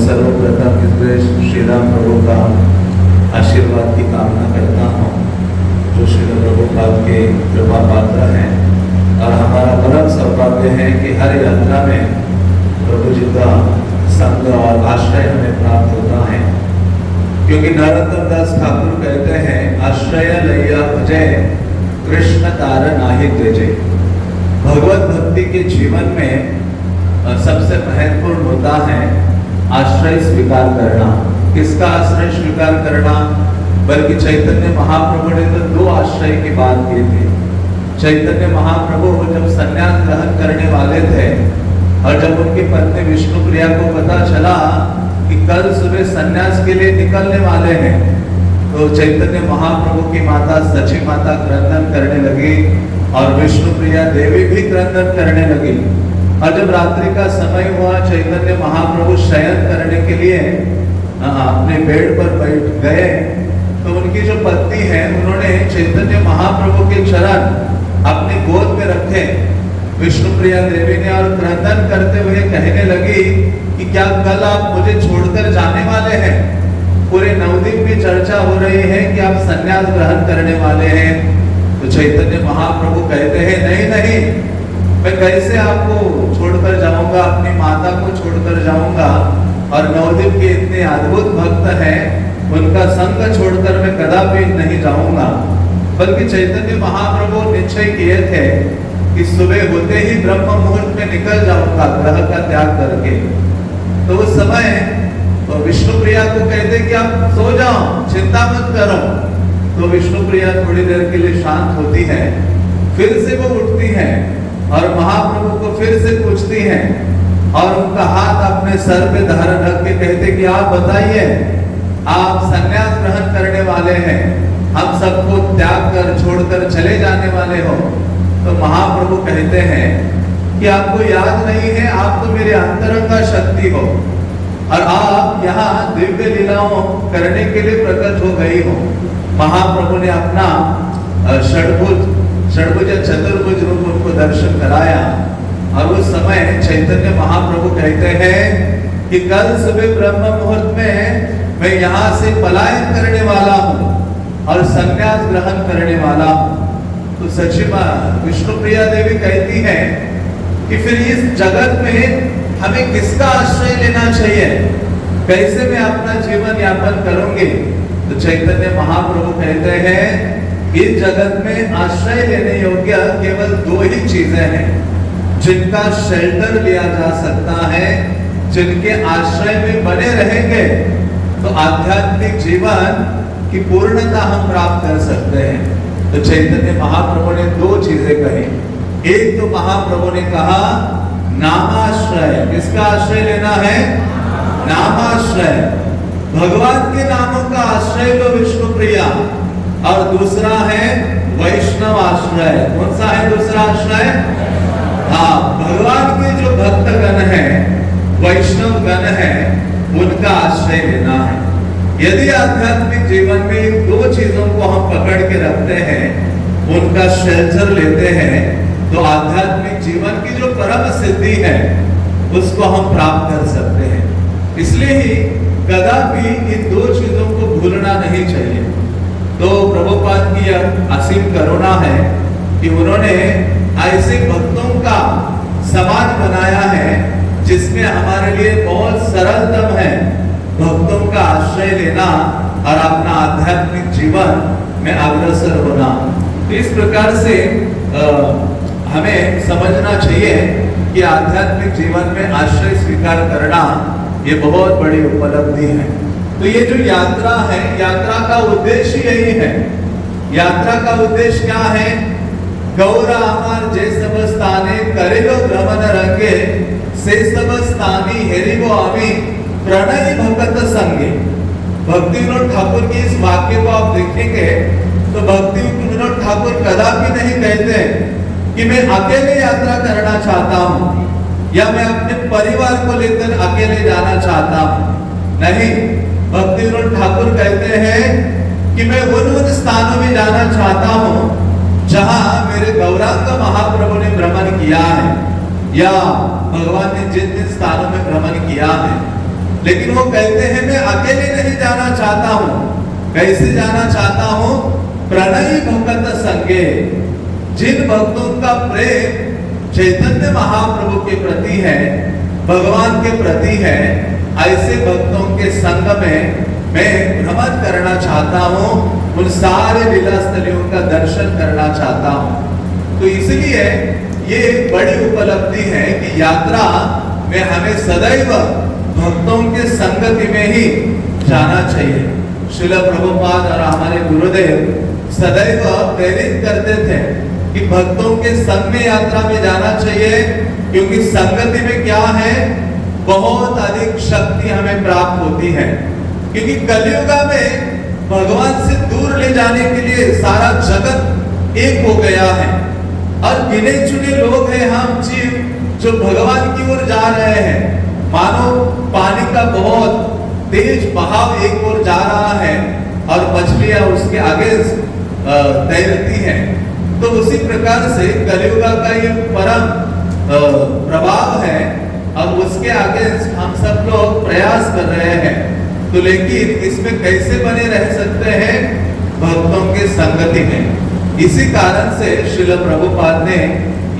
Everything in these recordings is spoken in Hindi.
सर्वप्रथम इस श्री राम प्रभु का आशीर्वाद की कामना करता हूँ, जो श्री प्रभुपाद के कृपा पात्र हैं। और हमारा परम सौभाग्य है कि हर यात्रा में प्रभु जी का संग और आश्रय हमें प्राप्त होता है, क्योंकि नरोत्तम दास ठाकुर कहते हैं, आश्रय लैया भजय कृष्ण तार नाहि त्यजे। भगवत भक्ति के जीवन में सबसे महत्वपूर्ण होता है आश्रय स्वीकार करना। किसका आश्रय स्वीकार करना? बल्कि चैतन्य महाप्रभु ने तो दो आश्रय की बात की थी। चैतन्य महाप्रभु जब संन्यास ग्रहण करने वाले थे और जब उनकी पत्नी विष्णुप्रिया को पता चला कि कल सुबह संन्यास के लिए निकलने वाले हैं, तो चैतन्य महाप्रभु की माता सची माता क्रंदन करने लगी और विष्णुप्रिया देवी भी क्रंदन करने लगी। और जब रात्रि का समय हुआ, चैतन्य महाप्रभु शयन करने के लिए अपने बेड पर बैठ गए, तो उनकी जो पत्नी है उन्होंने चैतन्य महाप्रभु के चरण अपने गोद में रखे विष्णुप्रिया देवी ने, और क्रंदन करते हुए कहने लगी कि क्या कल आप मुझे छोड़कर जाने वाले हैं? पूरे नवद्वीप में चर्चा हो रही है कि आप संन्यास ग्रहण करने वाले हैं। तो चैतन्य महाप्रभु कहते हैं, नहीं नहीं, मैं कैसे आपको छोड़कर जाऊंगा, अपनी माता को छोड़कर जाऊंगा, और नवद्वीप के इतने अद्भुत भक्त हैं, उनका संग छोड़कर मैं कदापि नहीं जाऊंगा। बल्कि चैतन्य महाप्रभु निश्चय किए थे कि सुबह होते ही ब्रह्म मुहूर्त में निकल जाऊंगा ग्रह का त्याग करके। तो उस समय तो विष्णुप्रिया को कहते कि आप सो जाओ, चिंता मत करो। तो विष्णुप्रिया थोड़ी देर के लिए शांत होती है, फिर से वो उठती है और महाप्रभु को फिर से पूछती हैं और उनका हाथ अपने सर पे धारण रख के कहते कि आप बताइए, आप संन्यास ग्रहण करने वाले हैं, हम सबको त्याग कर छोड़कर चले जाने वाले हो। तो महाप्रभु कहते हैं कि आपको याद नहीं है, आप तो मेरे अंतरंगा शक्ति हो और आप यहाँ दिव्य लीलाओं करने के लिए प्रकट हो गई हो। महाप्रभु ने अपना षड्भुज चतुर्भुज रूप उनको दर्शन कराया, और उस समय चैतन्य महाप्रभु कहते हैं कि कल सुबह ब्रह्म मुहूर्त में मैं यहाँ से पलायन करने वाला हूँ और संन्यास ग्रहण करने वाला हूँ। तो सची विष्णुप्रिया देवी कहती है कि फिर इस जगत में हमें किसका आश्रय लेना चाहिए, कैसे मैं अपना जीवन यापन करूंगी? तो चैतन्य महाप्रभु कहते हैं, इस जगत में आश्रय लेने योग्य केवल दो ही चीजें हैं जिनका शेल्टर लिया जा सकता है, जिनके आश्रय में बने रहेंगे तो आध्यात्मिक जीवन की पूर्णता हम प्राप्त कर सकते हैं। तो चैतन्य महाप्रभु ने दो चीजें कही। एक तो महाप्रभु ने कहा नामाश्रय। किसका आश्रय लेना है? नामाश्रय। भगवान के नामों का आश्रय लो विष्णुप्रिया। और दूसरा है वैष्णव आश्रय। कौन सा है दूसरा आश्रय? हाँ, भगवान के जो भक्तगण हैं, वैष्णव गण हैं, उनका आश्रय लेना है। यदि आध्यात्मिक जीवन में दो चीजों को हम पकड़ के रखते हैं, उनका शेल्टर लेते हैं, तो आध्यात्मिक जीवन की जो परम सिद्धि है उसको हम प्राप्त कर सकते हैं। इसलिए ही कदापि इन दो चीजों को भूलना नहीं चाहिए। तो प्रभुपाद की असीम करुणा है कि उन्होंने ऐसे भक्तों का समाज बनाया है जिसमें हमारे लिए बहुत सरलतम है भक्तों का आश्रय लेना और अपना आध्यात्मिक जीवन में अग्रसर होना। तो इस प्रकार से हमें समझना चाहिए कि आध्यात्मिक जीवन में आश्रय स्वीकार करना ये बहुत बड़ी उपलब्धि है। तो ये जो यात्रा है, यात्रा का उद्देश्य यही है। यात्रा का उद्देश्य क्या है? गौरा अमर जे सब स्थाने करेलो भ्रमण रंगे से सब स्थानी हेरिबो आमी प्रणय भगत संगे। भक्ति विनोद ठाकुर के इस वाक्य को आप देखेंगे तो भक्ति विनोद ठाकुर कदापि नहीं कहते कि मैं अकेले यात्रा करना चाहता हूँ या मैं अपने परिवार को लेकर अकेले जाना चाहता हूँ। नहीं, भक्ति विनोद ठाकुर कहते हैं कि मैं उन स्थानों में जाना चाहता हूँ जहां मेरे गौरांग महाप्रभु ने भ्रमण किया है या भगवान ने जिन जिन स्थानों में भ्रमण किया है। लेकिन वो कहते हैं मैं अकेले नहीं जाना चाहता हूं। कैसे जाना चाहता हूं? प्रणयी भक्त संगे। जिन भक्तों का प्रेम चैतन्य महाप्रभु के प्रति है, भगवान के प्रति है, ऐसे भक्तों के संग में मैं भ्रमण करना चाहता हूं, उन सारे लीला स्थलियों का दर्शन करना चाहता हूं। तो इसलिए ये बड़ी उपलब्धि है कि यात्रा में हमें सदैव भक्तों के संगति में ही जाना चाहिए। श्रील प्रभुपाद और हमारे गुरुदेव सदैव प्रेरित करते थे कि भक्तों के संग में यात्रा में जाना चाहिए, क्योंकि संगति में क्या है, बहुत अधिक शक्ति हमें प्राप्त होती है। क्योंकि कलियुग में भगवान से दूर ले जाने के लिए सारा जगत एक हो गया है और गिने चुने लोग हैं हम जीव जो भगवान की ओर जा रहे हैं। मानो पानी का बहुत तेज बहाव एक ओर जा रहा है और मछलियां उसके आगे तैरती हैं। तो उसी प्रकार से कलियुग का ये परम प्रभाव है और उसके आगे हम सब लोग प्रयास कर रहे हैं। तो लेकिन इसमें कैसे बने रह सकते हैं? भक्तों के संगति में। इसी कारण से श्रील प्रभुपाद ने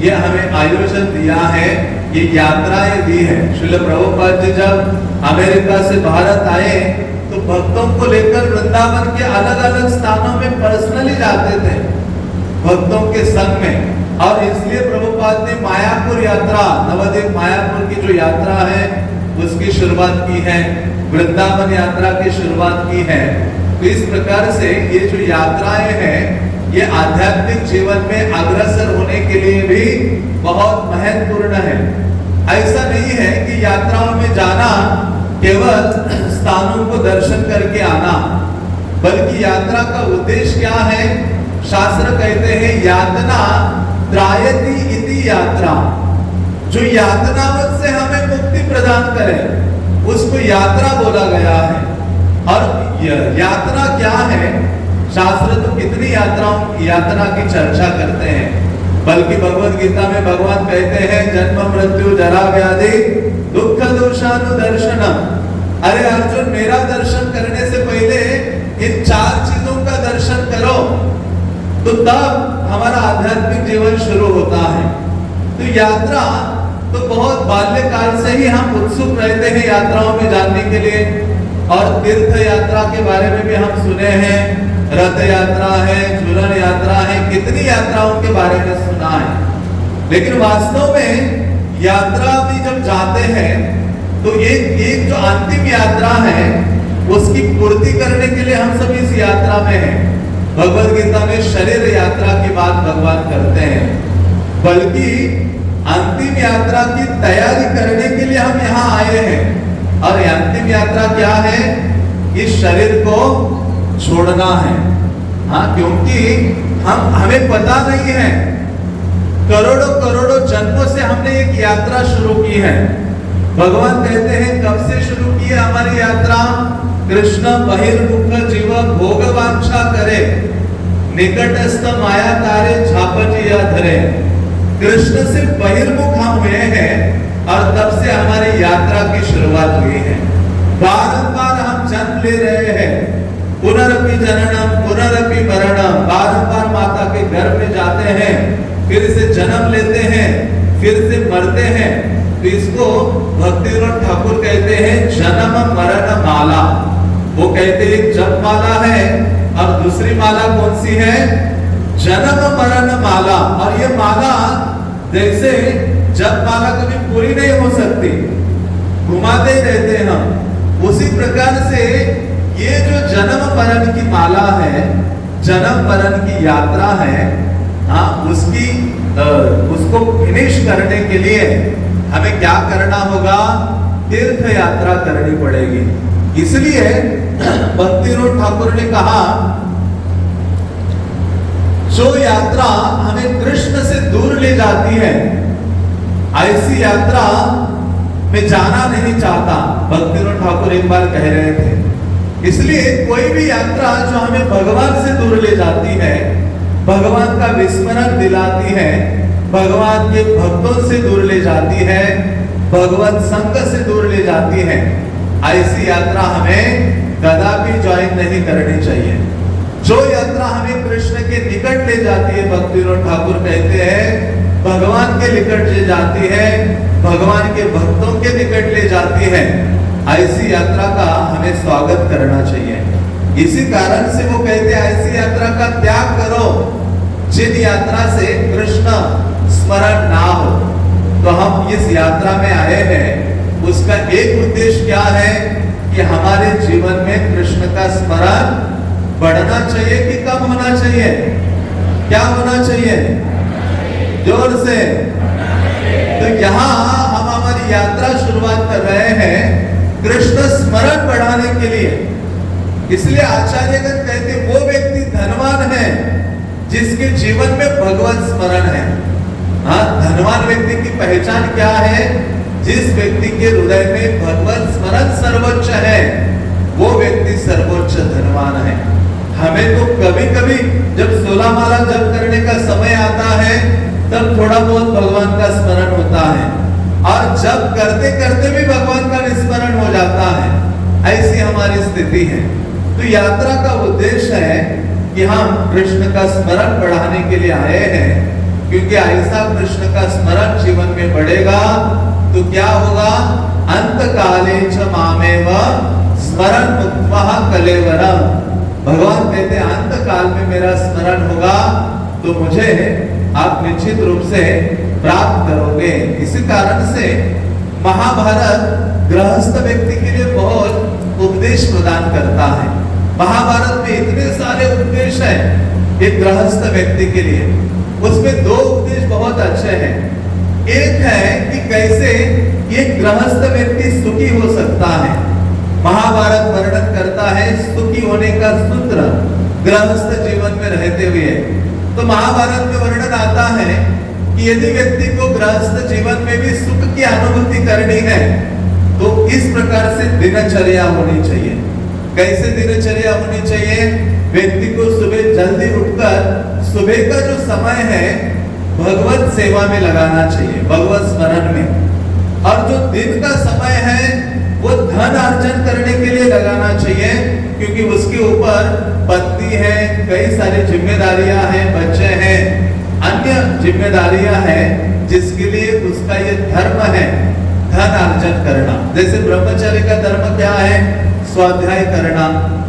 ये हमें आयोजन दिया है, ये यात्राएं दी है। श्रील प्रभुपाद जी जब अमेरिका से भारत आए तो भक्तों को लेकर वृंदावन के अलग अलग स्थानों में पर्सनली जाते थे भक्तों के संग में। और इसलिए प्रभुपाद ने मायापुर यात्रा, नवद्वीप मायापुर की जो यात्रा है उसकी शुरुआत की है, वृंदावन यात्रा की शुरुआत की है। तो इस प्रकार से ये जो यात्राएं हैं ये आध्यात्मिक जीवन में अग्रसर होने के लिए भी बहुत महत्वपूर्ण है। ऐसा नहीं है कि यात्राओं में जाना केवल स्थानों को दर्शन करके आना, बल्कि यात्रा का उद्देश्य क्या है? शास्त्र कहते हैं यातना त्रायति इति यात्रा। जो यातनावत से हमें मुक्ति प्रदान करे उसको यात्रा बोला गया है। और यात्रा क्या है? शास्त्र तो कितनी यात्रा की चर्चा करते हैं, बल्कि भगवद गीता में भगवान कहते हैं जन्म मृत्यु जरा व्याधि दुख दोषानुदर्शनम। अरे अर्जुन, मेरा दर्शन करने से पहले इन 4 चीजों का दर्शन करो, तो तब हमारा आध्यात्मिक जीवन शुरू होता है। तो यात्रा तो बहुत बाल्यकाल से ही हम उत्सुक रहते हैं यात्राओं में जाने के लिए। और तीर्थ यात्रा के बारे में भी हम सुने हैं, रथ यात्रा है, झूलन यात्रा है, कितनी यात्राओं के बारे में सुना है। लेकिन वास्तव में यात्रा में जब जाते हैं तो एक जो अंतिम यात्रा है उसकी पूर्ति करने के लिए हम सब इस यात्रा में हैं। भगवद गीता में शरीर यात्रा की बात भगवान करते हैं, बल्कि अंतिम यात्रा की तैयारी करने के लिए हम यहाँ आए हैं। और अंतिम यात्रा क्या है? इस शरीर को छोड़ना है। हाँ, क्योंकि हमें पता नहीं है, करोड़ों करोड़ों जन्मों से हमने एक यात्रा शुरू की है। भगवान कहते हैं कब से शुरू की है हमारी यात्रा? कृष्ण बहिर्मुख जीव भोग वांछा करे, निकटस्थ माया तारे झापटिया धरे। कृष्ण से बहिर्मुख हम हुए हैं और तब से हमारी यात्रा की शुरुआत हुई है। बारंबार हम जन्म ले रहे हैं, पुनरपि जननम पुनरपि मरणम। बारंबार माता के गर्भ में जाते हैं, फिर से जन्म लेते हैं, फिर से मरते हैं। तो इसको भक्तिविनोद ठाकुर कहते हैं जन्म मरण माला। वो कहते हैं एक जप माला है और दूसरी माला कौन सी है? जन्म मरण माला। और ये माला जैसे जप माला कभी पूरी नहीं हो सकती, घुमाते ही रहते हैं हम, उसी प्रकार से ये जो जन्म मरण की माला है, जन्म मरण की यात्रा है, हाँ, उसको फिनिश करने के लिए हमें क्या करना होगा? तीर्थ यात्रा करनी पड़ेगी। इसलिए भक्तिविनोद ठाकुर ने कहा जो यात्रा हमें कृष्ण से दूर ले जाती है ऐसी यात्रा में जाना नहीं चाहता। भक्तिविनोद ठाकुर एक बार कह रहे थे। इसलिए कोई भी यात्रा जो हमें भगवान से दूर ले जाती है, भगवान का विस्मरण दिलाती है, भगवान के भक्तों से दूर ले जाती है, भगवत संग से दूर ले जाती है, ऐसी यात्रा हमें कदापि ज्वाइन नहीं करनी चाहिए। जो यात्रा हमें कृष्ण के निकट ले जाती है, भक्ति विनोद ठाकुर कहते हैं भगवान के निकट ले जाती है, भगवान के भक्तों के निकट ले जाती है, ऐसी यात्रा का हमें स्वागत करना चाहिए। इसी कारण से वो कहते हैं ऐसी यात्रा का त्याग करो जिन यात्रा से कृष्ण स्मरण ना हो। तो हम इस यात्रा में आए हैं, उसका एक उद्देश्य क्या है कि हमारे जीवन में कृष्ण का स्मरण बढ़ना चाहिए कि कम होना चाहिए? क्या होना चाहिए? जोर से। तो यहाँ हम हमारी यात्रा शुरुआत कर रहे हैं कृष्ण स्मरण बढ़ाने के लिए। इसलिए आचार्यगण कहते वो व्यक्ति धनवान है जिसके जीवन में भगवत स्मरण है। हाँ, धनवान व्यक्ति की पहचान क्या है? जिस व्यक्ति के हृदय में भगवत स्मरण सर्वोच्च है, वो व्यक्ति सर्वोच्च धनवान है। हमें तो कभी कभी जब 16 माला जप करने का समय आता है तब थोड़ा बहुत भगवान का स्मरण होता है, और जब करते करते भी भगवान का विस्मरण हो जाता है। ऐसी हमारी स्थिति है। तो यात्रा का उद्देश्य है कि हम कृष्ण का स्मरण बढ़ाने के लिए आए हैं, क्योंकि ऐसा कृष्ण का स्मरण जीवन में बढ़ेगा तो क्या होगा? अंत काले च मामेव स्मरण मुक्त्वा कलेवरम। भगवान कहते हैं अंत काल में मेरा स्मरण होगा तो मुझे आप निश्चित रूप से प्राप्त करोगे। इसी कारण से महाभारत गृहस्थ व्यक्ति के लिए बहुत उपदेश प्रदान करता है। महाभारत में इतने सारे उपदेश हैं एक गृहस्थ व्यक्ति के लिए, उसमें 2 उपदेश बहुत अच्छे हैं। एक है कि कैसे एक गृहस्थ व्यक्ति सुखी हो सकता है। महाभारत वर्णन करता है सुखी होने का सूत्र गृहस्थ जीवन में रहते हुए। तो महाभारत में वर्णन आता है कि यदि व्यक्ति को गृहस्थ जीवन में भी सुख की अनुभूति करनी है तो इस प्रकार से दिनचर्या होनी चाहिए। कैसे दिनचर्या होनी चाहिए? व्यक्ति को सुबह जल्दी उठकर सुबह का जो समय है भगवत सेवा में लगाना चाहिए, भगवत स्मरण में। और जो दिन का समय है वो धन अर्जन करने के लिए लगाना चाहिए, क्योंकि उसके ऊपर पत्नी है, कई सारी जिम्मेदारियां हैं, बच्चे हैं, अन्य जिम्मेदारियां हैं, जिसके लिए उसका ये धर्म है धन अर्जन करना। जैसे ब्रह्मचर्य का धर्म क्या है? स्वाध्याय करना।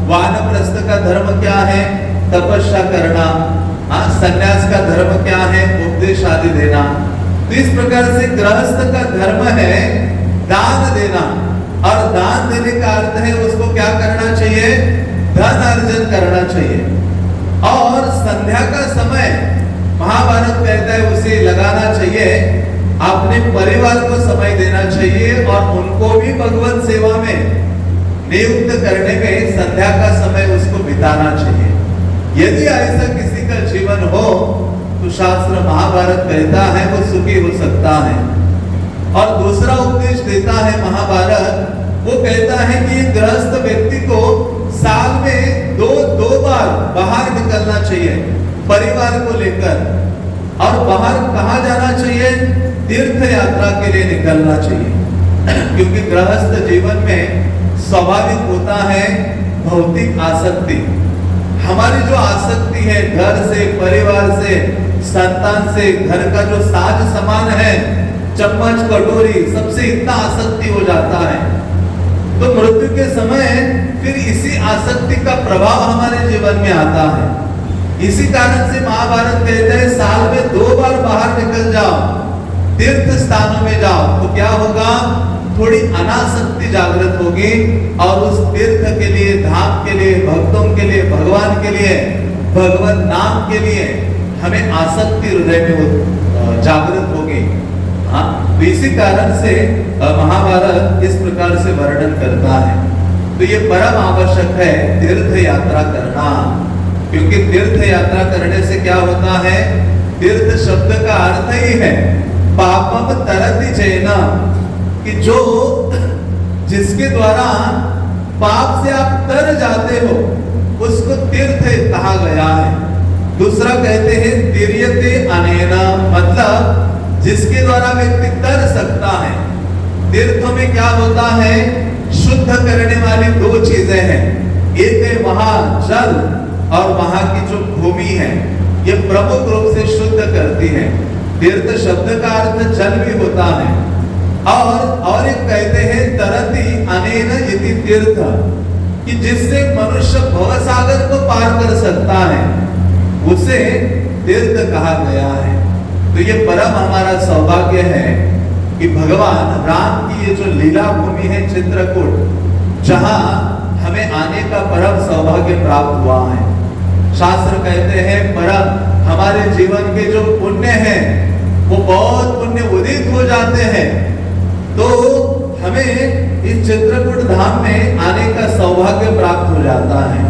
वानप्रस्थ का धर्म क्या है? तपस्या करना। संन्यास का धर्म क्या है? उपदेश आदि देना। तो इस प्रकार से गृहस्थ का धर्म है दान देना, और दान देने का अर्थ है उसको क्या करना चाहिए? धन अर्जन करना चाहिए। और संध्या का समय महाभारत कहता है उसे लगाना चाहिए, अपने परिवार को समय देना चाहिए और उनको भी भगवत सेवा में नियुक्त करने में संध्या का समय उसको बिताना चाहिए। यदि ऐसा किसी का जीवन हो तो शास्त्र महाभारत कहता है वो सुखी हो सकता है। और दूसरा उपदेश देता है महाभारत, वो कहता है कि गृहस्थ व्यक्ति को साल में दो बार बाहर निकलना चाहिए परिवार को लेकर। और बाहर कहाँ जाना चाहिए? तीर्थ यात्रा के लिए निकलना चाहिए, क्योंकि गृहस्थ जीवन में स्वाभाविक होता है भौतिक आसक्ति। हमारी जो आसक्ति है घर से, परिवार से, संतान से, घर का जो साज सामान है, चम्मच कटोरी, सबसे इतना आसक्ति हो जाता है, तो मृत्यु के समय फिर इसी आसक्ति का प्रभाव हमारे जीवन में आता है। इसी कारण से महाभारत कहते हैं साल में 2 बार बाहर निकल जाओ, तीर्थ स्थानों में जाओ, तो क्या होगा? थोड़ी अनासक्ति जागृत होगी और उस तीर्थ के लिए, धाम के लिए, भक्तों के लिए, भगवान के लिए, भगवत नाम के लिए हमें आसक्ति हृदय में जागृत होगी। हाँ, तो इसी कारण से महाभारत इस प्रकार से वर्णन करता है। तो ये परम आवश्यक है तीर्थ यात्रा करना, क्योंकि तीर्थ यात्रा करने से क्या होता है? तीर्थ शब्द का अर्थ ही है पापम तरति चेना, कि जो जिसके द्वारा पाप से आप तर जाते हो उसको तीर्थ कहा गया है। दूसरा कहते हैं तीर्यते अनेना, मतलब जिसके द्वारा व्यक्ति तर सकता है। तीर्थ में क्या होता है? शुद्ध करने वाली दो चीजें हैं। एक है वहां जल और वहां की जो भूमि है, ये प्रमुख रूप से शुद्ध करती है। तीर्थ शब्द का अर्थ जल भी होता है। और एक कहते हैं तरति अनेन इति तीर्थ, कि जिससे मनुष्य भवसागर को पार कर सकता है, उसे तीर्थ कहा गया है। तो ये परम हमारा सौभाग्य है कि भगवान राम की ये जो लीला भूमि है चित्रकूट, जहां हमें आने का परम सौभाग्य प्राप्त हुआ है। शास्त्र कहते हैं परम हमारे जीवन के जो पुण्य हैं वो बहुत पुण्य उदित हो जाते हैं, तो हमें इस चित्रकूट धाम में आने का सौभाग्य प्राप्त हो जाता है।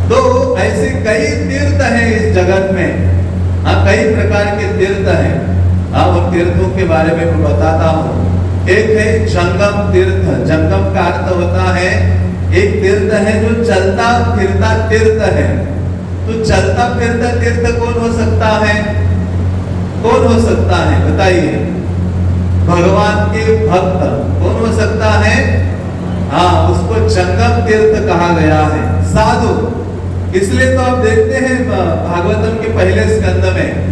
तो ऐसे कई तीर्थ हैं इस जगत में, कई प्रकार के तीर्थ हैं। उन तीर्थों के बारे में मैं बताता हूँ। एक है जंगम तीर्थ। जंगम का अर्थ होता है एक तीर्थ है जो चलता फिरता तीर्थ है। तो चलता फिरता तीर्थ कौन हो सकता है? कौन हो सकता है बताइए? भगवान के भक्त कौन हो सकता है? उसको जंगम तीर्थ कहा गया है, साधु। इसलिए तो आप देखते हैं भागवतम के पहले स्कंद में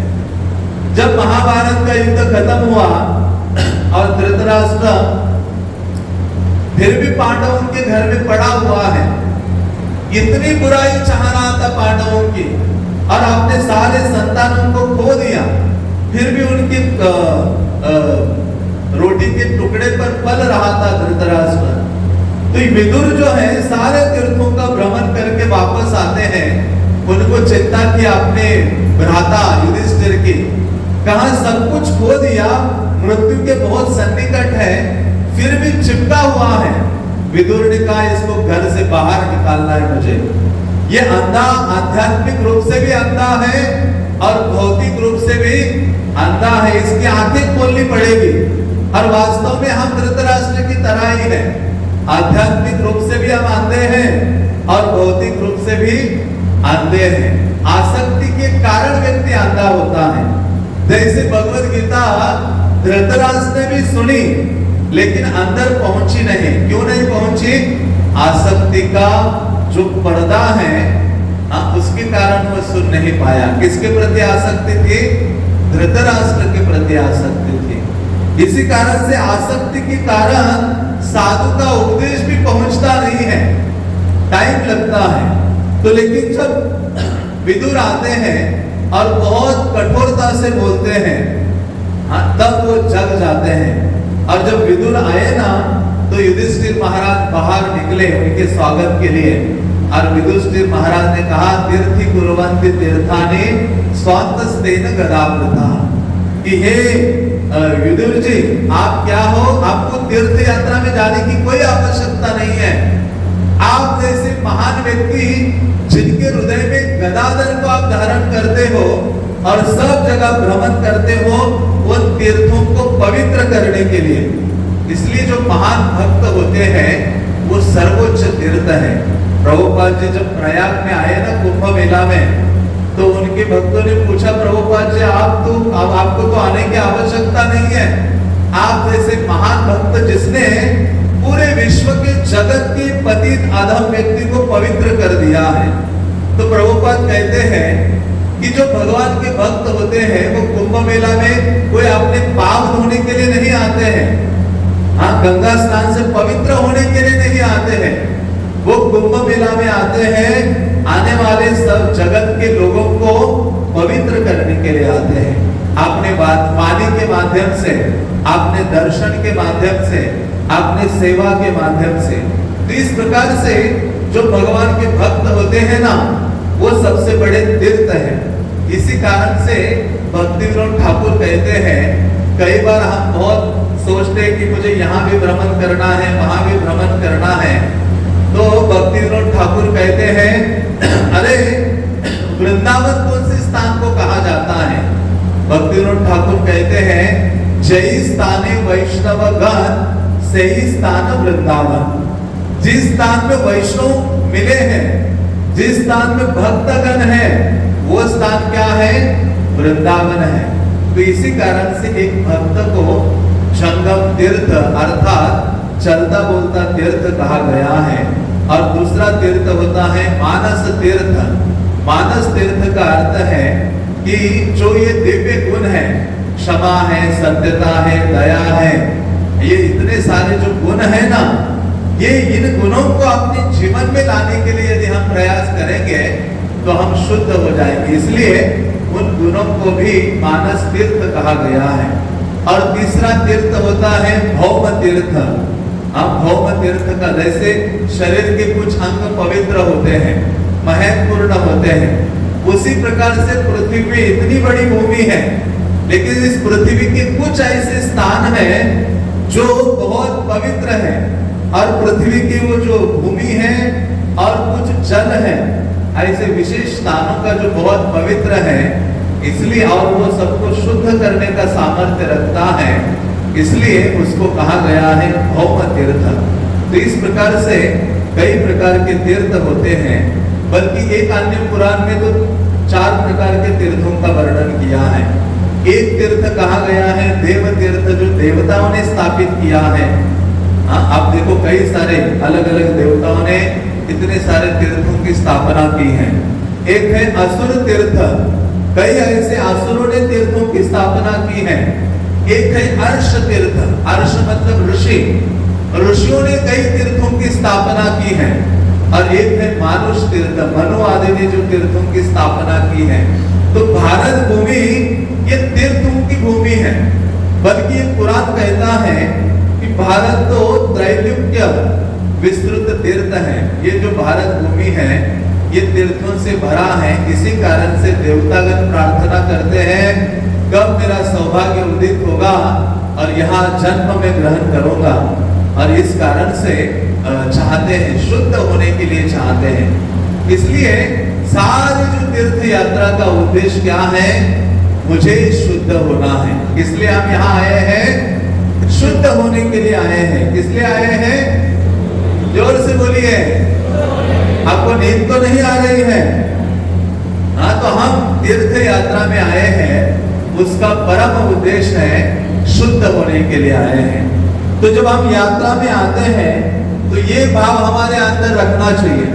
जब महाभारत का युद्ध खत्म हुआ और धृतराष्ट्र फिर भी पांडवों के घर में पड़ा हुआ है, इतनी बुराई चाह रहा था पांडवों की और अपने सारे संतानों को खो दिया, फिर भी उनकी रोटी के टुकड़े पर पल रहा था धृतराष्ट्र। तो विदुर जो है सारे तीर्थों का भ्रमण करके वापस आते हैं। उनको चिंता की अपने भ्राता युधिष्ठिर की, कहा सब कुछ खो दिया, मृत्यु के बहुत सन्निकट है, फिर भी चिपका हुआ है। विदुर ने कहा इसको घर से बाहर निकालना है मुझे। ये अंधा आध्यात्मिक रूप से भी अंधा है और भौतिक रूप से भी अंधा है, इसकी आंखें खोलनी पड़ेगी। और वास्तव में हम धृतराष्ट्र की तरह ही है, आध्यात्मिक रूप से भी हम अंधे हैं और भौतिक रूप से भी अंधे हैं। आसक्ति के कारण व्यक्ति अंधा होता है। जैसे भगवत गीता धृतराष्ट्र ने भी सुनी लेकिन अंदर पहुंची नहीं। क्यों नहीं पहुंची? आसक्ति का जो पर्दा है उसके कारण वो सुन नहीं पाया। किसके प्रति आसक्ति थी? धृतराष्ट्र के प्रति आसक्ति थी। इसी कारण से आसक्ति के कारण साधु का उपदेश भी पहुंचता नहीं है, टाइम लगता है। तो लेकिन जब विदुर आते हैं और बहुत कठोरता से बोलते हैं, तब वो जग जाते हैं। और जब विदुर आए ना तो युधिष्ठिर महाराज बाहर निकले उनके स्वागत के लिए। और युधिष्ठिर महाराज ने कहा तीर्थी कुर्वन्ति तीर्थानि स्वान्तस्तेन गदावृता, कि हे विदुर जी आप क्या हो, आपको तीर्थ यात्रा में जाने की कोई आवश्यकता नहीं है। आप जैसे महान व्यक्ति जिनके हृदय में गदाधर को आप धारण करते हो और सब जगह भ्रमण करते हो उन तीर्थों को पवित्र करने के लिए। इसलिए जो महान भक्त होते हैं वो सर्वोच्च तीर्थ है। प्रभुपाद जी जब प्रयाग में आए ना कुंभ मेला में, तो उनके भक्तों ने पूछा प्रभुपाद जी आपको तो आने की आवश्यकता नहीं है, आप जैसे महान भक्त जिसने पूरे विश्व के जगत के पतित अधम व्यक्ति को पवित्र कर दिया है। तो प्रभुपाद कहते हैं कि जो भगवान के भक्त होते हैं वो कुंभ मेला में कोई अपने पाप धोने के लिए नहीं आते हैं, गंगा स्नान से पवित्र होने के लिए नहीं आते हैं। वो कुंभ मेला में आते हैं आने वाले सब जगत के लोगों को पवित्र करने के लिए आते हैं। आपने वाणी के माध्यम से, आपने दर्शन के माध्यम से, आपने सेवा के माध्यम से। तो इस प्रकार से जो भगवान के भक्त होते हैं ना वो सबसे बड़े तीर्थ हैं। इसी कारण से भक्ति विनोद ठाकुर कहते हैं, कई बार हम बहुत सोचते हैं कि मुझे यहाँ भी भ्रमण करना है, वहां भी भ्रमण करना है। तो भक्ति विनोद ठाकुर कहते हैं अरे वृंदावन कौन से स्थान को कहा जाता है? भक्ति विनोद ठाकुर कहते हैं जय स्थाने वैष्णव गण से ही स्थान वृंदावन। जिस स्थान में वैष्णव मिले हैं, जिस स्थान में भक्तगण है, वो स्थान क्या है? वृंदावन है। तो इसी कारण से एक भक्त को जंगम तीर्थ अर्थात चलता बोलता तीर्थ कहा गया है। और दूसरा तीर्थ होता है मानस तीर्थ। मानस तीर्थ का अर्थ है कि जो ये दिव्य गुण है, क्षमा है, सत्यता है, दया है, ये इतने सारे जो गुण है ना, ये इन गुणों को अपने जीवन में लाने के लिए यदि हम प्रयास करेंगे तो हम शुद्ध हो जाएंगे। इसलिए उन गुणों को भी मानस तीर्थ कहा गया है। और तीसरा तीर्थ होता है भौम तीर्थ। अब भौम तीर्थ का जैसे शरीर के कुछ अंग पवित्र होते हैं, महत्वपूर्ण होते हैं, उसी प्रकार से पृथ्वी में इतनी बड़ी भूमि है, लेकिन इस पृथ्वी के कुछ ऐसे स्थान हैं जो बहुत पवित्र है। और पृथ्वी की वो जो भूमि है और कुछ जल है, ऐसे विशेष स्थानों का जो बहुत पवित्र है, इसलिए और वो सबको शुद्ध करने का सामर्थ्य रखता है, इसलिए उसको कहा गया है भौम तीर्थ। तो इस प्रकार से कई प्रकार के तीर्थ होते हैं, बल्कि एक अन्य पुराण में तो 4 प्रकार के तीर्थों का वर्णन किया है। एक तीर्थ कहा गया है देव तीर्थ, जो देवताओं ने स्थापित किया है। आप देखो कई सारे अलग अलग देवताओं ने इतने सारे तीर्थों की स्थापना की है। एक है असुर तीर्थ, कई ऐसे असुरों ने तीर्थों की स्थापना की है। एक है अर्श तीर्थ, अर्श मतलब ऋषि, ऋषियों ने कई तीर्थों की स्थापना की है। और एक है मानुष तीर्थ, मनु आदि ने जो तीर्थों की स्थापना की है। तो भारत भूमि ये तीर्थों की भूमि है, बल्कि पुराण कहता है कि भारत तो त्रैलोक्य विस्तृत तीर्थ है। ये जो भारत भूमि है ये तीर्थों से भरा है। इसी कारण से देवतागण प्रार्थना करते हैं कब मेरा सौभाग्य उदित होगा और यहाँ जन्म में ग्रहण करूंगा, और इस कारण से चाहते हैं, शुद्ध होने के लिए चाहते हैं। इसलिए सारी जो तीर्थ यात्रा का उद्देश्य क्या है, मुझे शुद्ध होना है। इसलिए हम यहाँ आए हैं, शुद्ध होने के लिए आए हैं। किसलिए आए हैं? जोर से बोलिए, आपको नींद तो नहीं आ रही है? हाँ, तो हम तीर्थ यात्रा में आए हैं, उसका परम उद्देश्य है शुद्ध होने के लिए आए हैं। तो जब हम यात्रा में आते हैं तो ये भाव हमारे अंदर रखना चाहिए।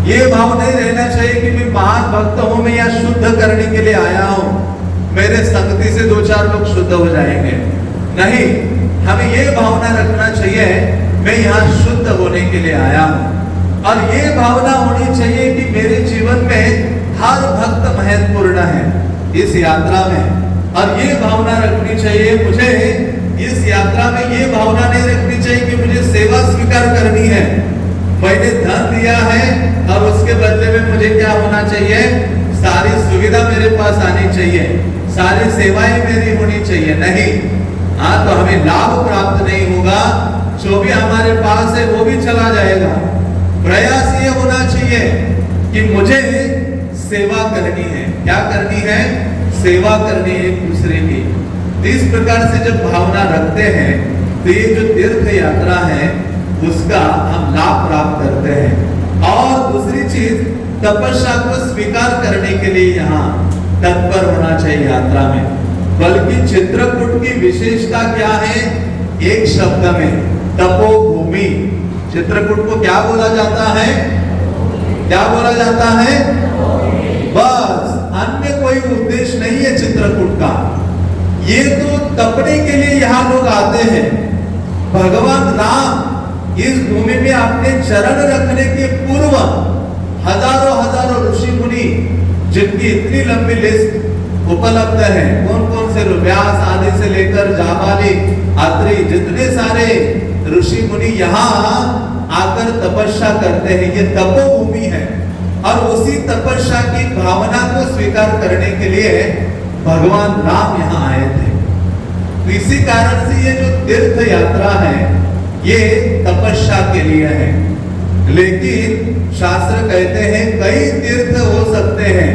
ये भाव नहीं रहना चाहिए कि मैं महान भक्त हूं, मैं यहाँ शुद्ध करने के लिए आया हूं, मेरे संगति से 2-4 लोग शुद्ध हो जाएंगे। नहीं, हमें ये भावना रखना चाहिए मैं यहाँ शुद्ध होने के लिए आया हूँ। और ये भावना होनी चाहिए कि मेरे जीवन में हर भक्त महत्वपूर्ण है इस यात्रा में। और ये भावना रखनी चाहिए मुझे, इस यात्रा में ये भावना नहीं रखनी चाहिए कि मुझे सेवा स्वीकार करनी है। मैंने धन दिया है और उसके बदले में मुझे क्या होना चाहिए, सारी सुविधा मेरे पास आनी चाहिए, सारी सेवाएं मेरी होनी चाहिए। नहीं, हाँ, तो हमें लाभ प्राप्त नहीं होगा, जो भी हमारे पास है वो भी चला जाएगा। प्रयास ये होना चाहिए कि मुझे सेवा करनी है। क्या करनी है? सेवा करनी है एक दूसरे की। इस प्रकार से जब भावना रखते हैं तो ये जो तीर्थ यात्रा है उसका हम लाभ प्राप्त करते हैं। और दूसरी चीज, तपस्या को स्वीकार करने के लिए यहाँ तत्पर होना चाहिए यात्रा में। बल्कि चित्रकूट की विशेषता क्या है? एक शब्द में, तपोभूमि। चित्रकूट को क्या बोला जाता है? क्या बोला जाता है? बस, अन्य कोई उद्देश्य नहीं है चित्रकूट का। ये तो तपने के लिए यहाँ लोग आते हैं। भगवान राम इस भूमि में अपने चरण रखने के पूर्व हजारों ऋषि मुनि, जिनकी इतनी लंबी लिस्ट उपलब्ध है, कौन कौन से, व्यास आदि से लेकर जाबाली, अत्रि, जितने सारे ऋषि मुनि यहाँ आकर तपस्या करते हैं। ये तपोभूमि है। और उसी तपस्या की भावना को स्वीकार करने के लिए भगवान राम यहाँ आए थे। तो इसी कारण से ये जो तीर्थ यात्रा है ये तपस्या के लिए है। लेकिन शास्त्र कहते हैं कई तीर्थ हो सकते हैं,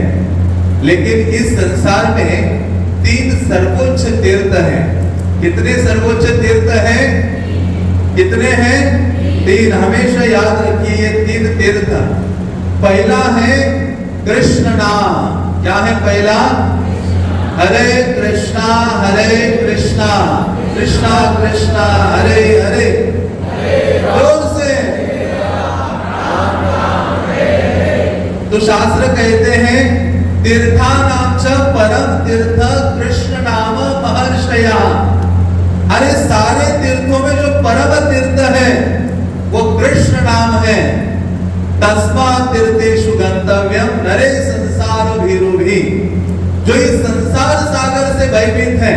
लेकिन इस संसार में 3 सर्वोच्च तीर्थ हैं। कितने सर्वोच्च तीर्थ हैं? कितने हैं? 3। हमेशा याद रखिए ये 3 तीर्थ। पहला है कृष्ण नाम। क्या है पहला? हरे कृष्णा कृष्णा कृष्णा हरे हरे, तो शास्त्र कहते हैं तीर्थानाम च परम तीर्थ कृष्ण नाम महर्षया। अरे सारे तीर्थों में जो परम तीर्थ है वो कृष्ण नाम है। तस्मात् तीर्थेषु गंतव्यम नरे संसार भीरुभि। जो इस संसार सागर से भयभीत है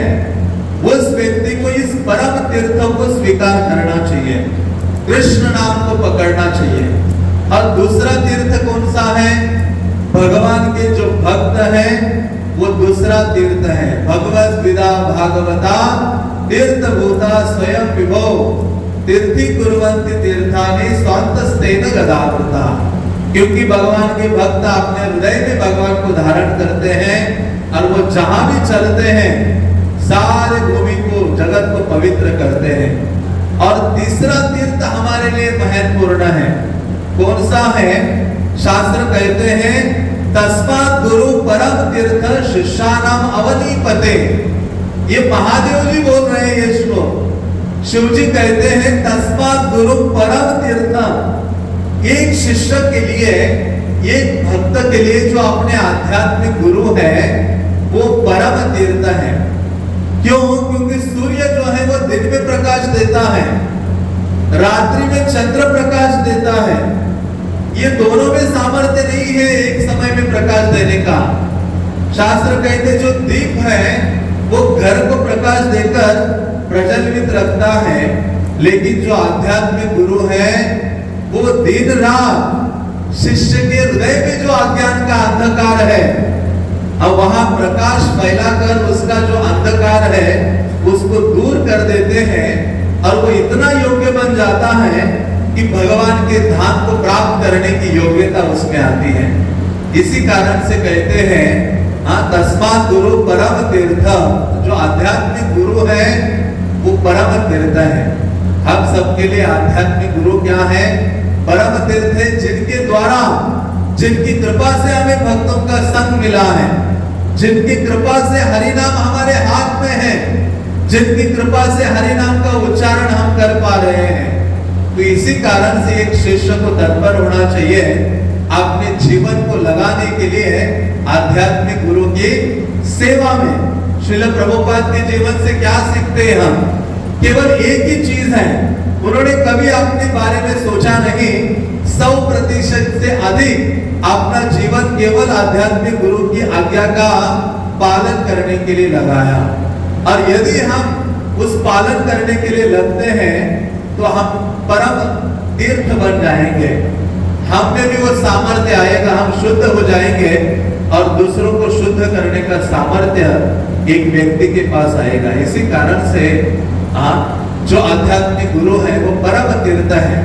उस व्यक्ति को इस परम तीर्थ को स्वीकार करना चाहिए, कृष्ण नाम को पकड़ना चाहिए। और दूसरा तीर्थ कौन सा है? भगवान के जो भक्त हैं वो दूसरा तीर्थ है। भगवत विदा भागवता तीर्थ भूता स्वयं विभो तीर्थी कुर्वन्ति तीर्थानि स्वान्तस्तेन गदावृता। क्योंकि भगवान के भक्त अपने हृदय में भगवान को धारण करते हैं और वो जहां भी चलते हैं सारे भूमि को जगत को पवित्र करते हैं। और तीसरा तीर्थ हमारे लिए महत्वपूर्ण है। कौन सा है? शास्त्र कहते हैं तस्मात् गुरु परम तीर्थ शिष्यानाम अवनीपते। ये महादेव जी बोल रहे हैं ये श्लोक। शिव जी कहते हैं तस्मात् गुरु परम तीर्थ। एक शिष्य के लिए, एक भक्त के लिए जो अपने आध्यात्मिक गुरु है वो परम तीर्थ है। क्यों? क्योंकि सूर्य जो है वो दिन में प्रकाश देता है, रात्रि में चंद्र प्रकाश देता है। ये दोनों में सामर्थ्य नहीं है एक समय में प्रकाश देने का। शास्त्र कहते जो दीप है वो घर को प्रकाश देकर प्रज्वलित रखता है, लेकिन जो आध्यात्मिक गुरु है वो दिन रात शिष्य के हृदय में जो अज्ञान का अंधकार है अब वहां प्रकाश फैलाकर उसका जो अंधकार है उसको दूर कर देते हैं और वो इतना योग्य बन जाता है कि भगवान के धाम को प्राप्त करने की योग्यता उसमें आती है। इसी कारण से कहते हैं तस्मात् गुरु परम तीर्थ। जो आध्यात्मिक गुरु है वो परम तीर्थ है। हम सबके लिए आध्यात्मिक गुरु क्या है? परम तीर्थ है, जिनके द्वारा, जिनकी कृपा से हमें भक्तों का संग मिला है, जिनकी कृपा से हरि नाम हमारे हाथ में है, जिनकी कृपा से हरि नाम का उच्चारण हम कर पा रहे हैं। तो इसी कारण से एक शिष्य को तत्पर होना चाहिए अपने जीवन को लगाने के लिए आध्यात्मिक गुरु की सेवा में। श्रील प्रभुपाद के जीवन से क्या सीखते हैं हम? केवल एक ही चीज है, उन्होंने कभी अपने बारे में सोचा नहीं। 100% से अधिक अपना जीवन केवल आध्यात्मिक गुरु की आज्ञा का पालन करने के लिए लगाया। और यदि हम उस पालन करने के लिए लगते हैं तो हम परम तीर्थ बन जाएंगे, हम में भी वो सामर्थ्य आएगा, हम शुद्ध हो जाएंगे और दूसरों को शुद्ध करने का सामर्थ्य एक व्यक्ति के पास आएगा। इसी कारण से जो आध्यात्मिक गुरु है वो परम तीर्थ है।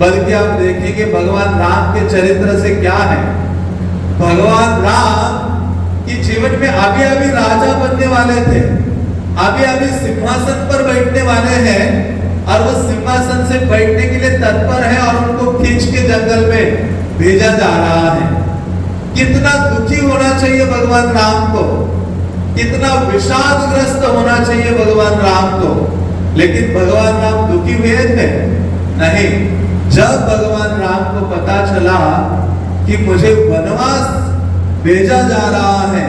बल्कि आप देखेंगे भगवान राम के चरित्र से क्या है। भगवान राम के जीवन में अभी अभी राजा बनने वाले थे, अभी अभी सिंहासन पर बैठने वाले हैं और वो सिंहासन से बैठने के लिए तत्पर है और उनको खींच के जंगल में भेजा जा रहा है। कितना दुखी होना चाहिए भगवान राम को, कितना विषादग्रस्त होना चाहिए भगवान राम को। लेकिन भगवान राम दुखी हुए थे? नहीं। जब भगवान राम को पता चला कि मुझे वनवास भेजा जा रहा है,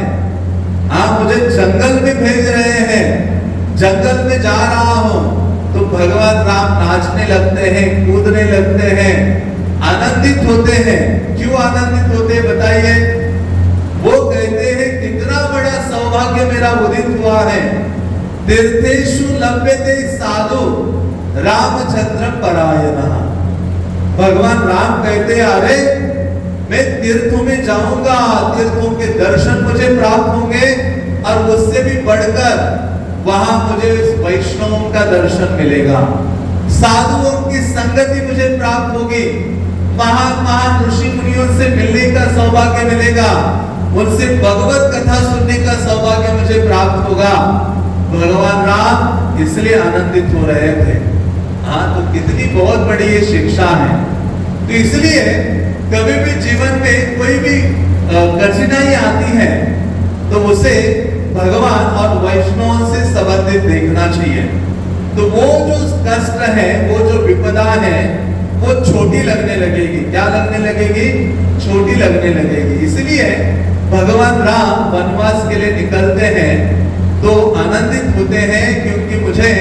मुझे जंगल में भेज रहे हैं, जंगल में जा रहा हूं, तो भगवान राम नाचने लगते हैं, कूदने लगते हैं, आनंदित होते हैं। क्यों आनंदित होते हैं बताइए? वो कहते हैं कितना बड़ा सौभाग्य मेरा उदित हुआ है। तीर्थेषु लभ्यते साधु रामचंद्र परायणः। भगवान राम कहते हैं अरे मैं तीर्थों में जाऊंगा, तीर्थों के दर्शन मुझे प्राप्त होंगे और उससे भी बढ़कर वहां मुझे वैष्णवों का दर्शन मिलेगा, साधुओं की संगति मुझे प्राप्त होगी, महान महान ऋषि मुनियों से मिलने का सौभाग्य मिलेगा, उनसे भगवत कथा सुनने का सौभाग्य मुझे प्राप्त होगा। भगवान राम इसलिए आनंदित हो रहे थे। तो कितनी बहुत बड़ी ये शिक्षा है। तो इसलिए कभी भी जीवन में कोई भी कठिनाई आती है तो उसे भगवान और वैष्णव से संबंधित देखना चाहिए। तो वो जो कष्ट है, वो जो विपदा है, वो छोटी लगने लगेगी। क्या लगने लगेगी? छोटी लगने लगेगी। इसलिए भगवान राम वनवास के लिए निकलते हैं तो आनंदित होते हैं, क्योंकि मुझे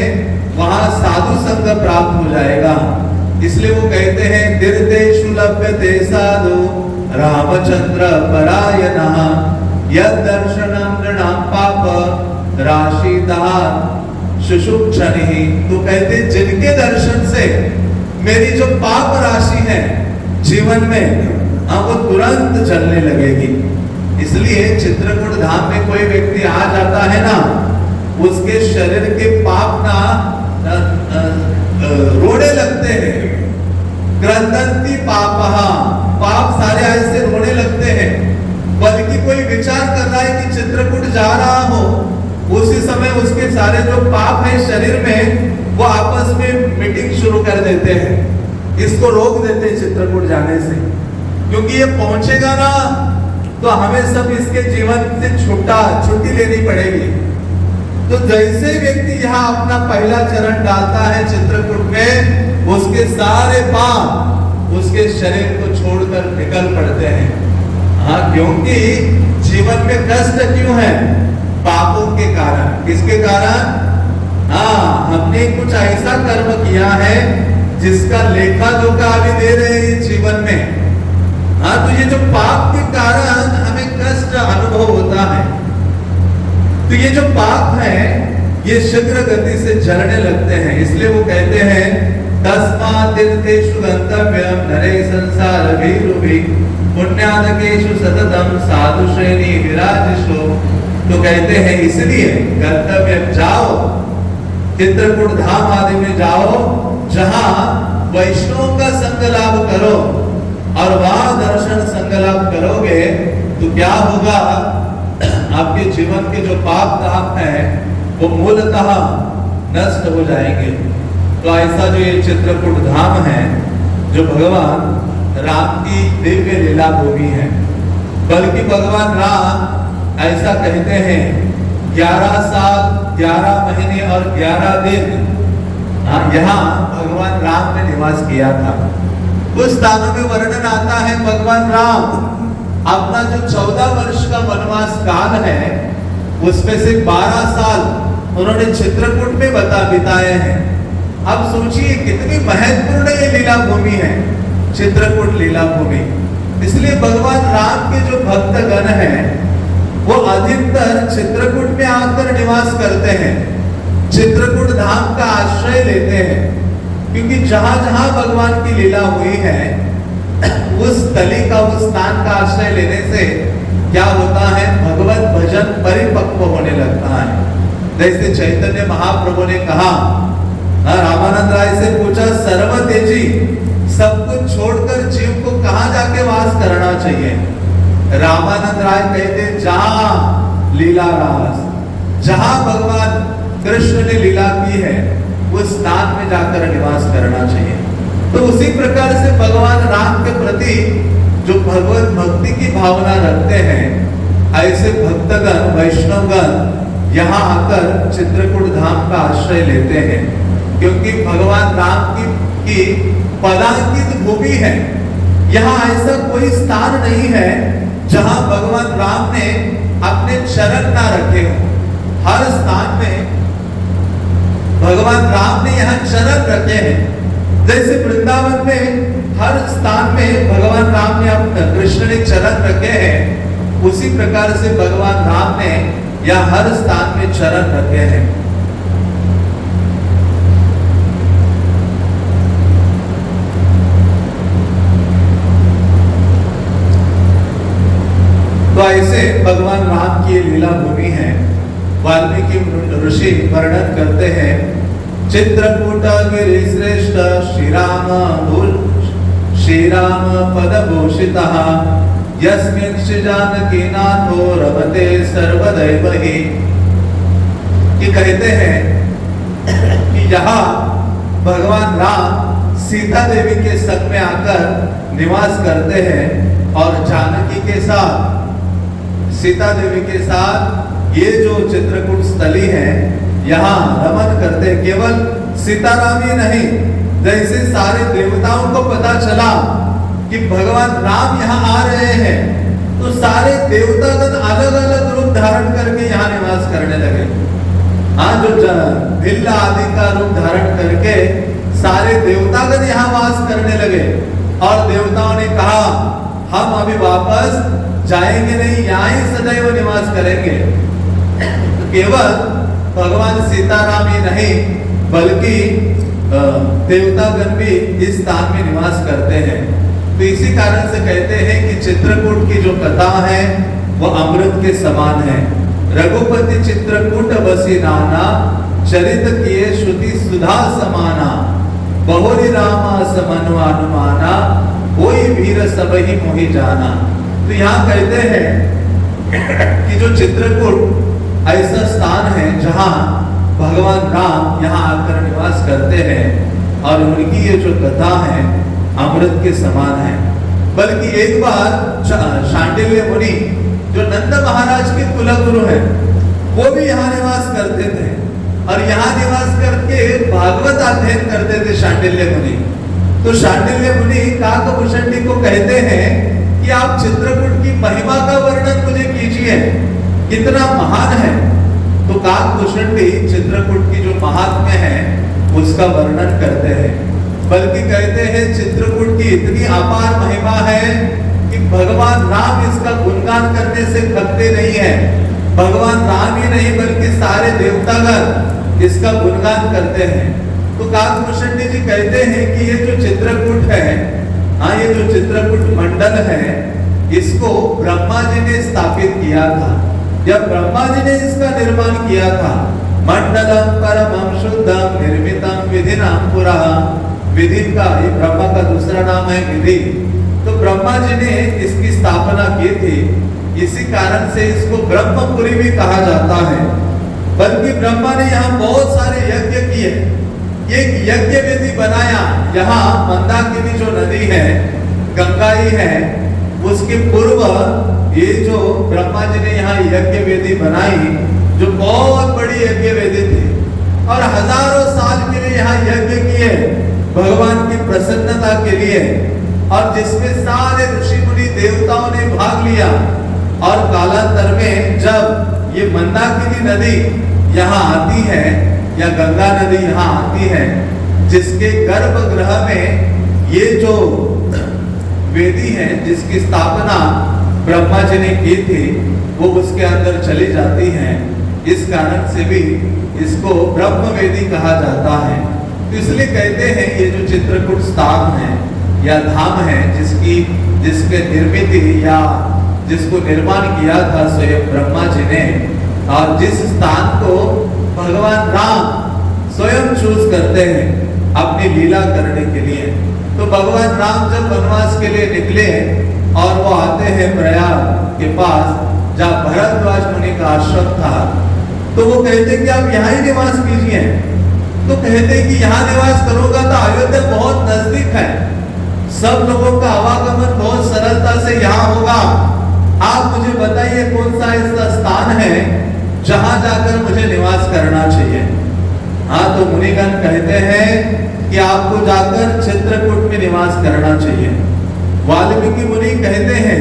वहां साधु संग प्राप्त हो जाएगा। इसलिए वो कहते हैं तीर्थेषु लभ्यते साधु रामचंद्र परायणः यद दर्शनम नृणाम पाप राशि दहार शुशुक्षणिः। तो कहते जिनके दर्शन से मेरी जो पाप राशि है जीवन में वो तुरंत जलने लगेगी। इसलिए चित्रकूट धाम में कोई व्यक्ति आ जाता है ना, उसके शरीर के पाप ना रोने लगते हैं। क्रंदन्ति पापः, पाप सारे ऐसे रोने लगते हैं। बल्कि कोई विचार कर रहा है कि चित्रकूट जा रहा हो, उसी समय उसके सारे जो पाप है शरीर में वो आपस में मीटिंग शुरू कर देते हैं, इसको रोक देते हैं चित्रकूट जाने से, क्योंकि ये पहुंचेगा ना तो हमें सब इसके जीवन से छुट्टी लेनी पड़ेगी। तो जैसे व्यक्ति यहाँ अपना पहला चरण डालता है चित्रकूट में, उसके सारे पाप उसके शरीर को छोड़कर निकल पड़ते हैं। हाँ, क्योंकि जीवन में कष्ट क्यों है? पापों के कारण। किसके कारण? हाँ, हमने कुछ ऐसा कर्म किया है जिसका लेखा जोखा अभी दे रहे हैं जीवन में। हाँ, तो ये जो पाप के कारण हमें कष्ट अनुभव होता है, तो ये जो पाप है ये शीघ्र गति से जलने लगते हैं। इसलिए वो कहते हैं तस्मात् तीर्थेषु गन्तव्यं नरे संसार भीरुभि पुण्यादकेषु सततम साधु श्रेणी विराजिषु। तो कहते हैं इसलिए गंतव्य जाओ, चित्रकूट धाम आदि में जाओ, जहां वैष्णव का संग लाभ करो, और वहां दर्शन संग लाभ करोगे तो क्या होगा? आपके जीवन के जो पाप ताप है वो मूलतः नष्ट हो जाएंगे। तो ऐसा जो ये चित्रकूट धाम है, जो भगवान राम की दिव्य लीला भूमि है, बल्कि भगवान राम ऐसा कहते हैं 11 साल 11 महीने और 11 दिन यहाँ भगवान राम ने निवास किया था। उस स्थानों में वर्णन आता है भगवान राम अपना जो 14 वर्ष का वनवास काल है उसमें से 12 साल उन्होंने चित्रकूट में बिताए हैं। अब सोचिए कितनी महत्वपूर्ण ये लीला भूमि है, चित्रकूट लीला भूमि। इसलिए भगवान राम के जो भक्तगण हैं वो अधिकतर चित्रकूट में आकर निवास करते हैं, चित्रकूट धाम का आश्रय लेते हैं, क्योंकि जहां जहां भगवान की लीला हुई है उस स्थली का, उस स्थान का आश्रय लेने से क्या होता है? भगवत भजन परिपक्व होने लगता है। जैसे चैतन्य महाप्रभु ने कहा, रामानंद राय से पूछा, सर्व तेजी सब कुछ छोड़कर जीव को कहां जाके वास करना चाहिए? रामानंद राय कहते जहां लीला रास, जहां भगवान कृष्ण ने लीला की है उस स्थान में जाकर निवास करना चाहिए। तो उसी प्रकार से भगवान राम के प्रति जो भगवत भक्ति की भावना रखते हैं, ऐसे भक्तगण वैष्णवगण यहाँ आकर चित्रकूट धाम का आश्रय लेते हैं, क्योंकि भगवान राम की पदांकित भूमि है। यहाँ ऐसा कोई स्थान नहीं है जहां भगवान राम ने अपने चरण ना रखे हो। हर स्थान में भगवान राम ने यहाँ चरण रखे हैं। जैसे वृंदावन में हर स्थान में भगवान राम ने अपने कृष्ण ने चरण रखे हैं, उसी प्रकार से भगवान राम ने यहाँ हर स्थान में चरण रखे हैं। तो ऐसे भगवान राम की लीला भूमि है। वाल्मीकि ऋषि वर्णन करते हैं, चित्रकूट गिरि श्रेष्ठ श्रीराम पद भूषितः यस्मिन् जानकी नाथो रमते सर्वदैवहि। कि कहते हैं कि यहाँ भगवान राम सीता देवी के संग में आकर निवास करते हैं, और जानकी के साथ, सीता देवी के साथ ये जो चित्रकूट स्थली है यहाँ रमन करते। केवल सीताराम ही नहीं, जैसे सारे देवताओं को पता चला कि भगवान राम यहाँ आ रहे हैं, तो सारे देवतागण अलग अलग रूप धारण करके यहाँ निवास करने लगे। हाँ, जो भिल्ल आदि का रूप धारण करके सारे देवतागण यहाँ वास करने लगे। और देवताओं ने कहा हम अभी वापस जाएंगे नहीं, यहाँ ही सदैव निवास करेंगे। तो केवल भगवान सीताराम ही नहीं बल्कि देवतागण भी इस स्थान में निवास करते हैं। तो इसी कारण से कहते हैं कि चित्रकूट की जो कथा है वो अमृत के समान है। रघुपति चित्रकूट बसी नाना, चरित किए श्रुति सुधा समाना, बहुरी रामा समनु अनुमाना, कोई वीर सब ही मोहि जाना। तो यहाँ कहते हैं कि जो चित्रकूट ऐसा स्थान है जहाँ भगवान राम यहाँ आकर निवास करते हैं और उनकी ये जो कथा है अमृत के समान है। बल्कि एक बार शांडिल्य मुनि जो नंद महाराज के कुलगुरु हैं वो भी यहाँ निवास करते थे और यहाँ निवास करके भागवत अध्ययन करते थे शांडिल्य मुनि। तो शांडिल्य मुनि काकभूषणी को कहते हैं कि आप चित्रकूट की महिमा का वर्णन मुझे कीजिए, कितना महान है। तो काकभूषणी चित्रकूट की जो महात्म्य है उसका वर्णन करते हैं, बल्कि कहते हैं चित्रकूट की इतनी अपार महिमा है कि भगवान राम इसका गुणगान करने से थकते नहीं है। भगवान राम ही नहीं बल्कि सारे देवतागण इसका गुणगान करते हैं। तो काकभूषणी जी कहते हैं कि ये जो चित्रकूट है, हाँ, ये जो चित्रकूट मंडल है इसको ब्रह्मा जी ने स्थापित किया था। जब ब्रह्मा जी ने इसका निर्माण किया था, मंडलम परमं शुद्धम निर्मितम विधिनाम पुरा, विधि का ये ब्रह्मा का दूसरा नाम है विधि। तो ब्रह्मा जी ने इसकी स्थापना की थी, इसी कारण से इसको ब्रह्मपुरी भी कहा जाता है। बल्कि ब्रह्मा ने यहाँ बहुत सारे यज्ञ किए, एक यज्ञ वेदी बनाया। यहाँ मंदाकिनी जो नदी है, गंगा ही है, उसके पूर्व ये जो ब्रह्मा जी ने यहाँ यज्ञ वेदी बनाई जो बहुत बड़ी यज्ञ वेदी थी और हजारों साल के लिए यहाँ यज्ञ किए भगवान की प्रसन्नता के लिए, और जिसमें सारे ऋषि मुनि देवताओं ने भाग लिया। और कालांतर में जब ये मंदाकिनी नदी यहाँ आती है या गंगा नदी यहाँ आती है, जिसके गर्भगृह में ये जो वेदी है जिसकी स्थापना ब्रह्मा जी ने की थी वो उसके अंदर चली जाती है। इस कारण से भी इसको ब्रह्म वेदी कहा जाता है। तो इसलिए कहते हैं ये जो चित्रकूट स्थान है या धाम है जिसके निर्मित या जिसको निर्माण किया था स्वयं ब्रह्मा जी ने, और जिस स्थान को भगवान राम स्वयं चूज करते हैं अपनी लीला करने के लिए। तो भगवान राम जब वनवास के लिए निकले और वो आते हैं प्रयाग के पास जहाँ भरद्वाज मुनि का आश्रम था, तो वो कहते कि आप यहाँ ही निवास कीजिए। तो कहते कि यहाँ निवास करोगा तो अयोध्या बहुत नजदीक है, सब लोगों का आवागमन बहुत सरलता से यहाँ होगा। आप मुझे बताइए कौन सा ऐसा स्थान है जहां जाकर मुझे निवास करना चाहिए। हाँ, तो मुनिगण कहते हैं कि आपको जाकर चित्रकूट में निवास करना चाहिए। वाल्मीकि मुनि कहते हैं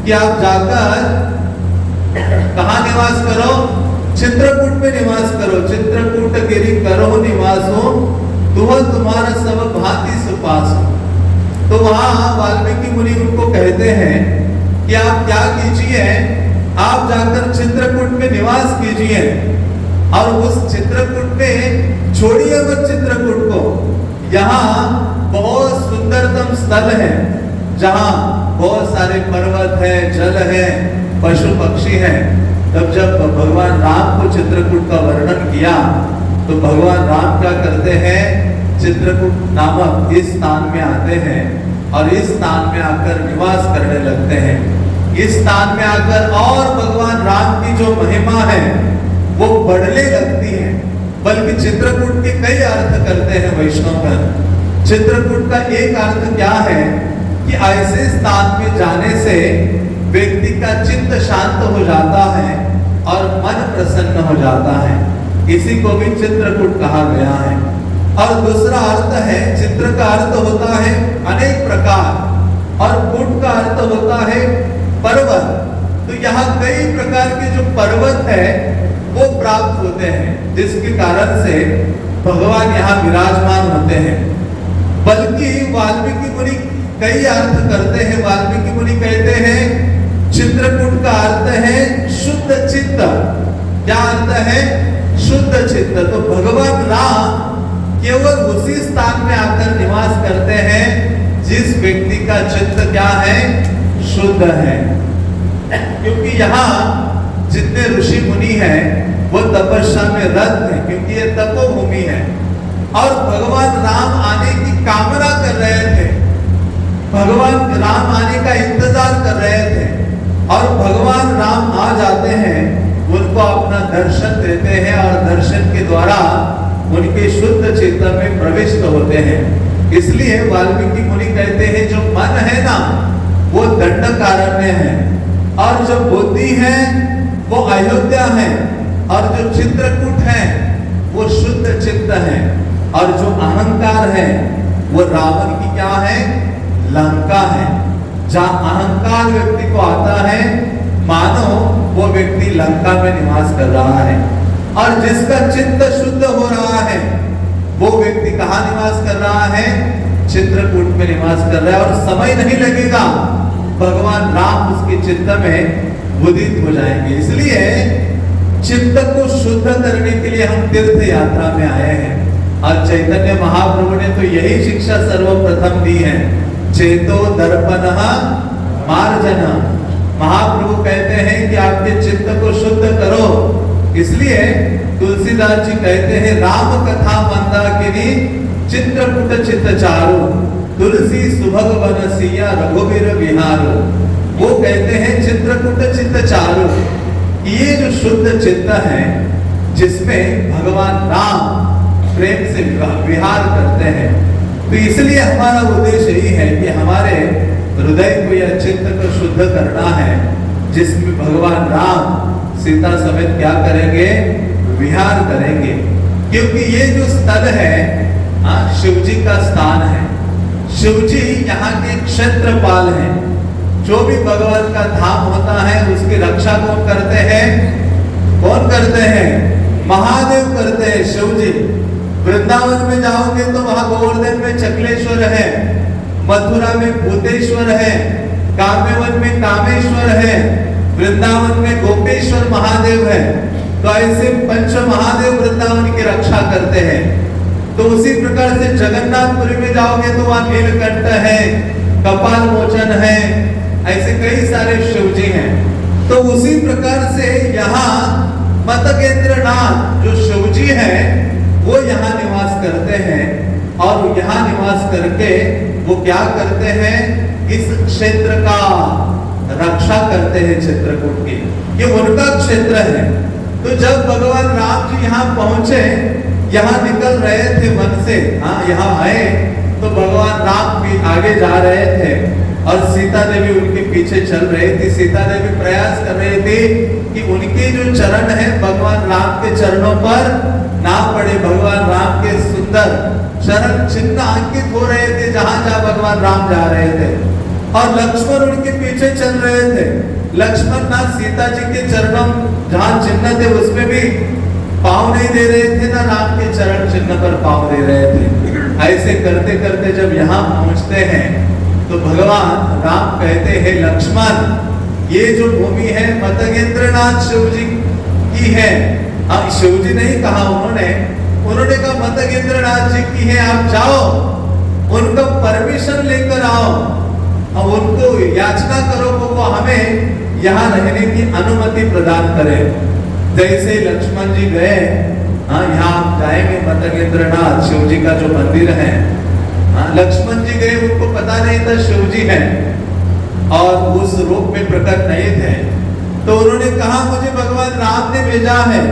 कि आप जाकर कहाँ निवास करो, चित्रकूट में निवास करो। चित्रकूट गिरि करो निवासो, तुह तुम्हारा सब भांति सुपासो। तो वहां वाल्मीकि मुनि उनको कहते हैं कि आप क्या कीजिए, आप जाकर चित्रकूट में निवास कीजिए और उस चित्रकूट में छोड़िए मत चित्रकूट को। यहाँ बहुत सुंदरतम स्थल है जहाँ बहुत सारे पर्वत है, जल है, पशु पक्षी है। तब जब भगवान राम को चित्रकूट का वर्णन किया तो भगवान राम क्या करते हैं, चित्रकूट नामक इस स्थान में आते हैं और इस स्थान में आकर निवास करने लगते हैं। इस स्थान में आकर और भगवान राम की जो महिमा है वो बढ़ने लगती है। बल्कि चित्रकूट के कई अर्थ करते हैं वैष्णवगण। चित्रकूट का एक अर्थ क्या है कि ऐसे स्थान में जाने से व्यक्ति का चित्त शांत हो जाता है और मन प्रसन्न हो जाता है। इसी को भी चित्रकूट कहा गया है। और दूसरा अर्थ है, चित्र का अर्थ होता है अनेक प्रकार, और कूट का अर्थ होता है पर्वत। तो यहाँ कई प्रकार के जो पर्वत है वो प्राप्त होते हैं, जिसके कारण से भगवान यहाँ विराजमान होते हैं। बल्कि वाल्मीकि मुनि कई अर्थ करते हैं। वाल्मीकि मुनि कहते हैं चित्रकूट का अर्थ है शुद्ध चित्त। क्या अर्थ है? शुद्ध चित्त। तो भगवान राम केवल उसी स्थान में आकर निवास करते हैं जिस व्यक्ति का चित्त क्या है? शुद्ध है। क्योंकि यहाँ जितने ऋषि मुनि हैं वो तपस्या में रत हैं, क्योंकि ये तपोभूमि है। और भगवान राम आने की कामना कर रहे थे, भगवान राम आने का इंतजार कर रहे थे, और भगवान राम आ जाते हैं, उनको अपना दर्शन देते हैं, और दर्शन के द्वारा उनके शुद्ध चेतन में प्रविष्ट होते हैं। इसलिए वाल्मीकि मुनि कहते हैं जो मन है ना वो दंडकारण्य है, और जो बुद्धि है वो अयोध्या है, और जो चित्रकूट है वो शुद्ध चित्त है, और जो अहंकार है वो रावण की क्या है? लंका है। जहाँ अहंकार व्यक्ति को आता है मानो वो व्यक्ति लंका में निवास कर रहा है, और जिसका चित्त शुद्ध हो रहा है वो व्यक्ति कहाँ निवास कर रहा है? चित्रकूट में निवास कर रहा है। और समय नहीं लगेगा, भगवान राम उसके चित्त में उदित हो जाएंगे। इसलिए चित्त को शुद्ध करने के लिए हम तीर्थ यात्रा में आए हैं, और चैतन्य महाप्रभु ने तो यही शिक्षा सर्वप्रथम दी है, चेतो दर्पणः मार्जनः। महाप्रभु कहते हैं कि आपके चित्त को शुद्ध करो। इसलिए तुलसीदास जी कहते हैं राम कथा मंदाकिनी चित्रकूट चित्त चारो, तुलसी सुभग वन सिया रघुवीर विहारो। वो कहते हैं चित्रकूट चित्त चारो, ये जो शुद्ध चित्त है जिसमें भगवान राम प्रेम से विहार करते हैं। तो इसलिए हमारा उद्देश्य यही है कि हमारे हृदय को या चित्त को शुद्ध करना है, जिसमें भगवान राम सीता समेत क्या करेंगे? विहार करेंगे। क्योंकि ये जो स्थल है शिव जी का स्थान है। शिव जी यहाँ के क्षेत्रपाल हैं। जो भी भगवान का धाम होता है उसकी रक्षा कौन करते हैं? कौन करते हैं? महादेव करते हैं, शिव जी। वृंदावन में जाओगे तो वहां गोवर्धन में चकलेश्वर है, मथुरा में भूतेश्वर है, काम्यवन में कामेश्वर है, वृंदावन में गोपेश्वर महादेव है। तो ऐसे पंच महादेव वृंदावन की रक्षा करते हैं। तो उसी प्रकार से जगन्नाथपुरी में जाओगे तो वहां नीलकंठ है, कपाल मोचन है, ऐसे कई सारे शिव जी हैं। तो उसी प्रकार से यहाँ मतकेंद्रनाथ जो शिव जी है वो यहाँ निवास करते हैं, और यहाँ निवास करके वो क्या करते हैं? इस क्षेत्र का रक्षा करते हैं, चित्रकूट की। ये उनका क्षेत्र है। तो जब भगवान राम जी यहाँ पहुंचे, यहाँ निकल रहे थे वन से, यहाँ आए, तो भगवान राम भी आगे जा रहे थे और सीता देवी उनके पीछे चल रही थी। सीता देवी प्रयास कर रही थी कि उनके जो चरण है भगवान राम के चरणों पर ना पड़े। भगवान राम के सुंदर चरण चिन्ह अंकित हो रहे थे जहां जहां भगवान राम जा रहे थे, और लक्ष्मण उनके पीछे चल रहे थे। लक्ष्मण ना सीता जी के चरणों जहां चिन्ह थे उसमें भी पाँव नहीं दे रहे थे, ना राम के चरण चिन्ह पर पाँव दे रहे थे। ऐसे करते करते जब यहाँ पहुंचते हैं तो भगवान राम कहते हैं लक्ष्मण ये जो भूमि है मतगेंद्रनाथ शिव जी की है। शिव जी नहीं कहा, उन्होंने कहा मतगेंद्रनाथ जी की है, आप जाओ उनका परमिशन लेकर आओ और उनको याचना करो कि वो हमें यहाँ रहने की अनुमति प्रदान करें। जैसे लक्ष्मण जी गए, यहाँ आप जाएंगे मतगेंद्रनाथ शिव जी का जो मंदिर है, लक्ष्मण जी गए, उनको पता नहीं था शिव जी है और उस रूप में प्रकट नहीं थे। तो उन्होंने कहा मुझे भगवान राम ने भेजा है,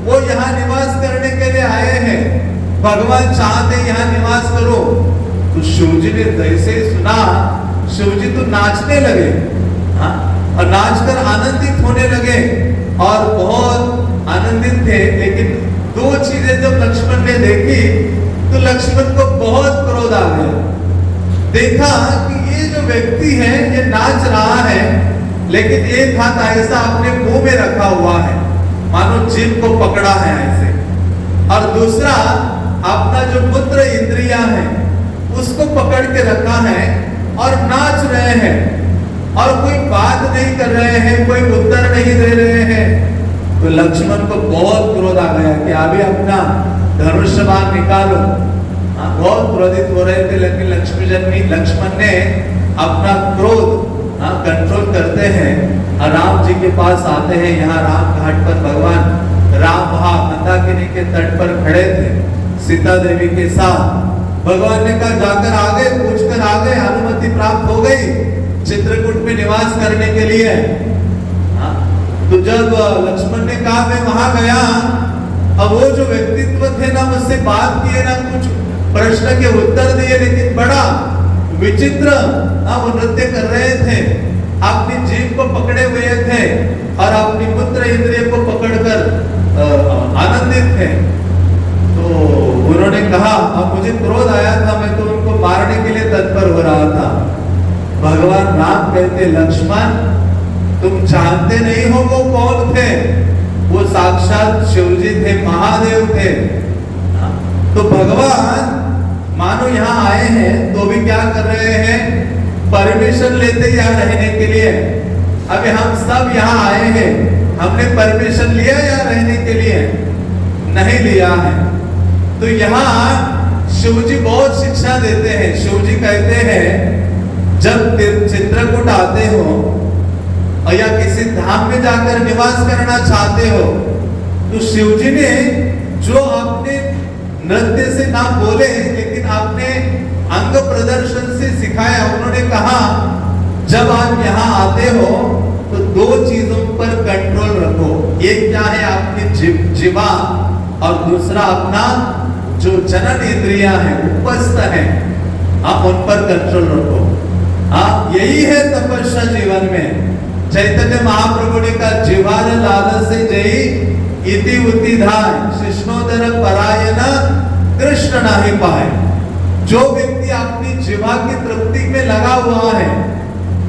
वो यहाँ निवास करने के लिए आए हैं, भगवान चाहते यहाँ निवास करो। तो शिव जी ने जैसे सुना, शिव जी तो नाचने लगे, और नाचकर आनंदित होने लगे और बहुत आनंदित थे। लेकिन दो चीजें जब लक्ष्मण ने देखी तो लक्ष्मण को बहुत क्रोध आ गया। देखा कि ये जो व्यक्ति है ये नाच रहा है, लेकिन एक हाथ ऐसा अपने मुंह में रखा हुआ है, मानो जीभ को पकड़ा है ऐसे, और दूसरा अपना जो पुत्र इंद्रिया है उसको पकड़ के रखा है और नाच रहे हैं, और कोई बात नहीं कर रहे हैं, कोई उत्तर नहीं दे रहे हैं। तो लक्ष्मण को बहुत क्रोध आ गया कि अभी अपना धनुष बाण निकालो। बहुत क्रोधित हो रहे थे, लेकिन लक्ष्मण ने अपना क्रोध कंट्रोल करते हैं और राम जी के पास आते हैं। यहाँ राम घाट पर भगवान राम वहां मंदाकिनी के तट पर खड़े थे सीता देवी के साथ। भगवान ने कहा जाकर आगे, पूछकर आगे, अनुमति प्राप्त हो गई चित्रकूट में निवास करने के लिए। तो जब लक्ष्मण ने कहा मैं वहां गया, अब वो जो व्यक्तित्व थे ना मुझसे बात किए ना कुछ प्रश्न के उत्तर दिए, लेकिन बड़ा विचित्र वो नृत्य कर रहे थे, अपनी जीभ को पकड़े हुए थे और अपनी पुत्र इंद्रिय को पकड़कर आनंदित थे। तो उन्होंने कहा अब मुझे क्रोध आया था, मैं तो उनको मारने के लिए तत्पर हो रहा था। भगवान राम कहते लक्ष्मण तुम जानते नहीं हो वो कौन थे, वो साक्षात शिवजी थे, महादेव थे। तो भगवान मानो यहाँ आए हैं तो भी क्या कर रहे हैं, परमिशन लेते यहाँ रहने के लिए। अभी हम सब यहाँ आए हैं, हमने परमिशन लिया या रहने के लिए? नहीं लिया है। तो यहाँ शिवजी बहुत शिक्षा देते हैं। शिवजी कहते हैं जब चित्रकूट आते हो या किसी धाम में जाकर निवास करना चाहते हो, तो शिवजी ने जो अपने नृत्य से ना बोले लेकिन आपने अंग प्रदर्शन से सिखाया। उन्होंने कहा जब आप यहाँ आते हो तो दो चीजों पर कंट्रोल रखो, एक क्या है आपकी जीवा और दूसरा अपना जो जनन इंद्रिया है, उपस्थ है, आप उन पर कंट्रोल रखो। यही है तपस्या जीवन में। चैतन्य महाप्रभु ने कहा जीवार लालच से जई इति उति धाय शिष्णोदर परायण कृष्ण नहीं पाए। जो व्यक्ति अपनी जीवा की तृप्ति में लगा हुआ है,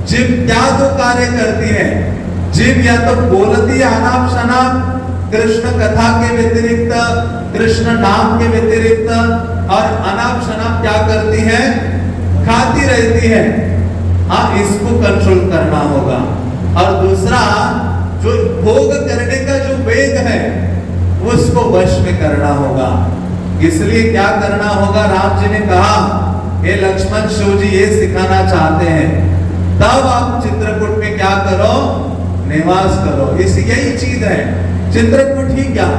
जीव क्या दो कार्य करती है, जीव या तो बोलती अनाप शनाप कृष्ण कथा के व्यतिरिक्त, कृष्ण नाम के व्यतिरिक्त, और अनाप शनाप क्या करती है, खाती रहती है। इसको कंट्रोल करना होगा। और दूसरा जो भोग करने का जो वेग है उसको वश में करना होगा। इसलिए क्या करना होगा, राम जी ने कहा हे लक्ष्मण शिव जी ये सिखाना चाहते हैं, तब आप चित्रकूट में क्या करो, निवास करो। इस यही चीज है चित्रकूट ही क्या,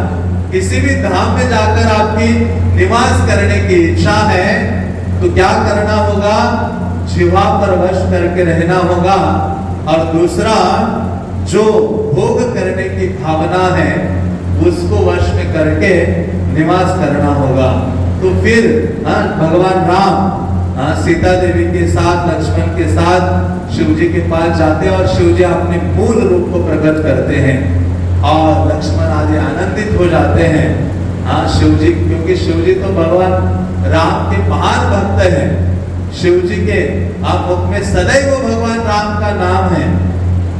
किसी भी धाम में जाकर आपकी निवास करने की इच्छा है तो क्या करना होगा, जीवा पर वश करके रहना होगा। और दूसरा जो भोग करने की भावना है उसको वश में करके निवास करना होगा। तो फिर भगवान राम सीता देवी के साथ, लक्ष्मण के साथ शिव जी के पास जाते हैं और शिव जी अपने मूल रूप को प्रकट करते हैं और लक्ष्मण आदि आनंदित हो जाते हैं। शिव जी, क्योंकि शिव जी तो भगवान राम के महान भक्त हैं। शिव जी के मुख में सदैव भगवान राम का नाम है।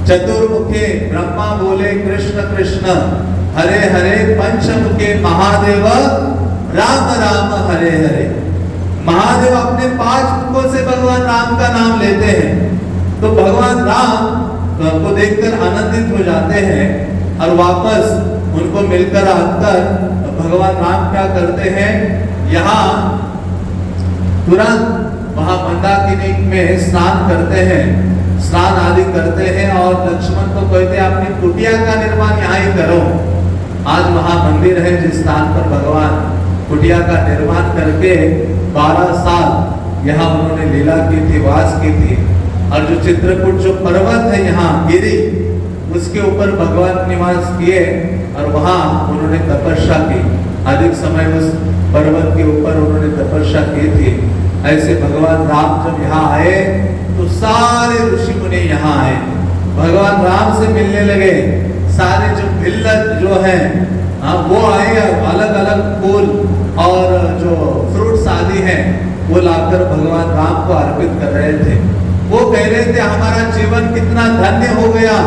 चतुर्मुखे ब्रह्मा बोले कृष्ण कृष्ण हरे हरे, पंचमुखे महादेव राम राम हरे हरे। महादेव अपने 5 मुखों से भगवान राम का नाम लेते हैं। तो भगवान राम को देखकर आनंदित हो जाते हैं और वापस उनको मिलकर आकर भगवान राम क्या करते हैं, यहाँ तुरंत वहां मंदाकिनी में स्नान करते हैं, स्नान आदि करते हैं और लक्ष्मण को कहते हैं अपनी कुटिया का निर्माण यहाँ ही करो। आज वहां मंदिर है जिस स्थान पर भगवान कुटिया का निर्माण करके 12 साल यहाँ उन्होंने लीला की थी, वास की थी। और जो चित्रकूट जो पर्वत है यहाँ गिरी, उसके ऊपर भगवान निवास किए और वहां उन्होंने तपस्या की। अधिक समय उस पर्वत के ऊपर उन्होंने तपस्या की थी। ऐसे भगवान राम जब यहाँ आए तो सारे ऋषि मुनि यहाँ आए, भगवान राम से मिलने लगे। सारे जो भिल्लत जो हैं वो आए, अलग अलग फूल और जो फ्रूट्स आदि हैं वो लाकर भगवान राम को अर्पित कर रहे थे। वो कह रहे थे हमारा जीवन कितना धन्य हो गया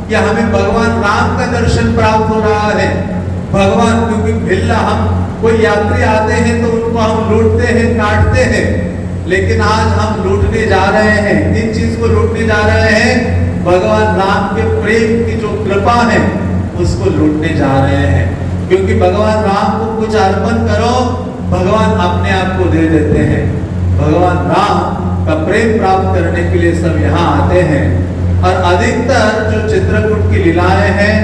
कि हमें भगवान राम का दर्शन प्राप्त हो रहा है। भगवान, क्योंकि भिल्ला हम कोई यात्री आते हैं तो उनको हम लूटते हैं, काटते हैं, लेकिन आज हम लूटने जा रहे हैं। किन चीज को लूटने जा रहे हैं? भगवान राम के प्रेम की जो कृपा है उसको लूटने जा रहे हैं। क्योंकि भगवान राम को कुछ अर्पण करो, भगवान अपने आप को दे देते हैं। भगवान राम का प्रेम प्राप्त करने के लिए सब यहाँ आते हैं। और अधिकतर जो चित्रकूट की लीलाएं हैं,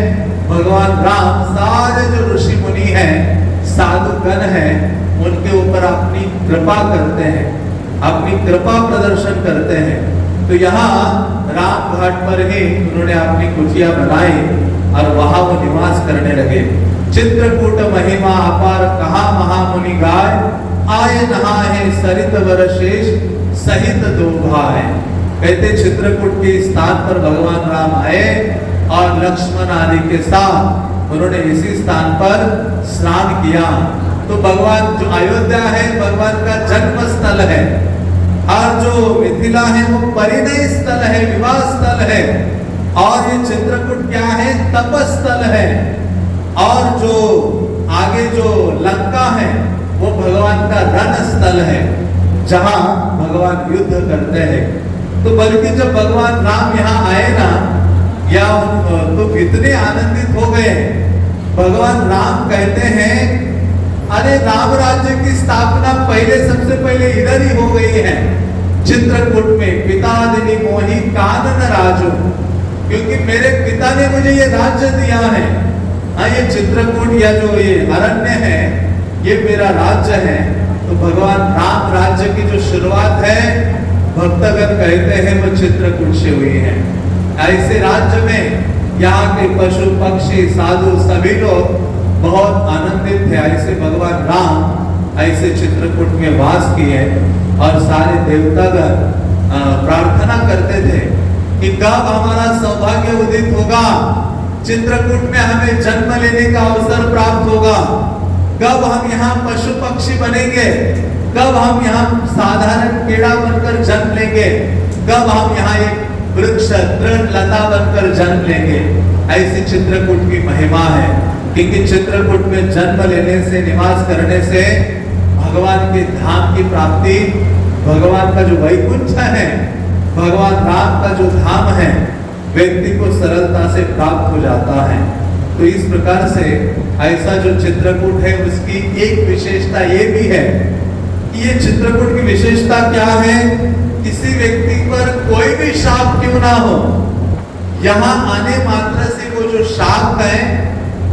भगवान राम सारे जो ऋषि मुनि हैं, साधुगण हैं, उनके ऊपर अपनी कृपा करते हैं, अपनी कृपा प्रदर्शन करते हैं। तो यहाँ राम घाट पर ही उन्होंने अपनी कुटिया बनाई और वहां वो निवास करने लगे। चित्रकूट महिमा अपार कहा महामुनि गाय, आए नहाए सरित वरशेष सहित दो भाई। कहते चित्रकूट के स्थान पर भगवान राम आए और लक्ष्मण आदि के साथ उन्होंने इसी स्थान पर स्नान किया। तो भगवान जो अयोध्या है भगवान का जन्म स्थल है, और जो मिथिला है वो परिणय स्थल है, विवाह स्थल है, और ये चित्रकूट क्या है? तपस्थल है। और जो आगे जो लंका है वो भगवान का रण स्थल है, जहां भगवान युद्ध करते हैं। तो बल्कि जब भगवान राम यहाँ आए ना, या तो इतने आनंदित हो गए। भगवान राम कहते हैं अरे राम राज्य की स्थापना पहले सबसे पहले इधर ही हो गई है, चित्रकूट में। पिता दिनी मोहि कानन राजो, क्योंकि मेरे पिता ने मुझे ये राज्य दिया है। हाँ, ये चित्रकूट या जो ये अरण्य है ये मेरा राज्य है। तो भगवान राम राज्य की जो शुरुआत है भक्तगण कहते हैं वो चित्रकूट से हुई है। ऐसे राज्य में यहाँ के पशु पक्षी साधु सभी लोग बहुत आनंदित थे। ऐसे भगवान राम ऐसे चित्रकूट में वास किए और सारे देवतागण प्रार्थना करते थे कि कब हमारा सौभाग्य उदित होगा, चित्रकूट में हमें जन्म लेने का अवसर प्राप्त होगा, कब हम यहाँ पशु पक्षी बनेंगे, कब हम यहाँ साधारण कीड़ा बनकर जन्म लेंगे, कब हम यहाँ एक वृक्ष तृण लता बनकर जन्म लेंगे। ऐसी चित्रकूट की महिमा है, क्योंकि चित्रकूट में जन्म लेने से, निवास करने से भगवान के धाम की प्राप्ति, भगवान का जो वैकुंठ है, भगवान राम का जो धाम है, व्यक्ति को सरलता से प्राप्त हो जाता है। तो इस प्रकार से ऐसा जो चित्रकूट है उसकी एक विशेषता ये भी है कि ये चित्रकूट की विशेषता क्या है? किसी व्यक्ति पर कोई भी शाप क्यों ना हो, यहाँ आने मात्र से वो जो शाप है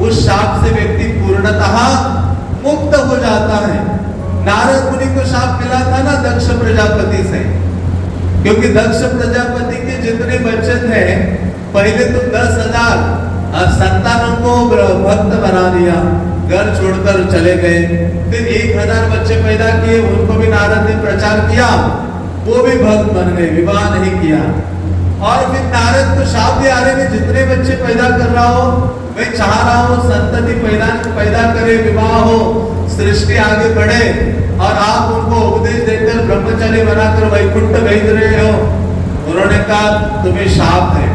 उस शाप से व्यक्ति पूर्णतः मुक्त हो जाता है। नारद मुनि को शाप मिला था ना दक्ष प्रजापति से, क्योंकि दक्ष प्रजापति के जितने बच्चे थे पहले तो 10,000 संतानों को भक्त बना दिया, घर छोड़कर चले गए। फिर 1,000 बच्चे पैदा किए, उनको भी नारद ने प्रचार किया, वो भी भक्त बन गए, विवाह नहीं किया। और फिर नारद को शाप दिया, अरे मैं जितने बच्चे पैदा कर रहा हो, मैं चाह रहा हूँ संतति पैदा करे, विवाह हो, सृष्टि आगे बढ़े, और आप उनको उपदेश देकर ब्रह्मचारी बनाकर वैकुंठ भेज रहे हो। उन्होंने कहा तुम्हें शाप है,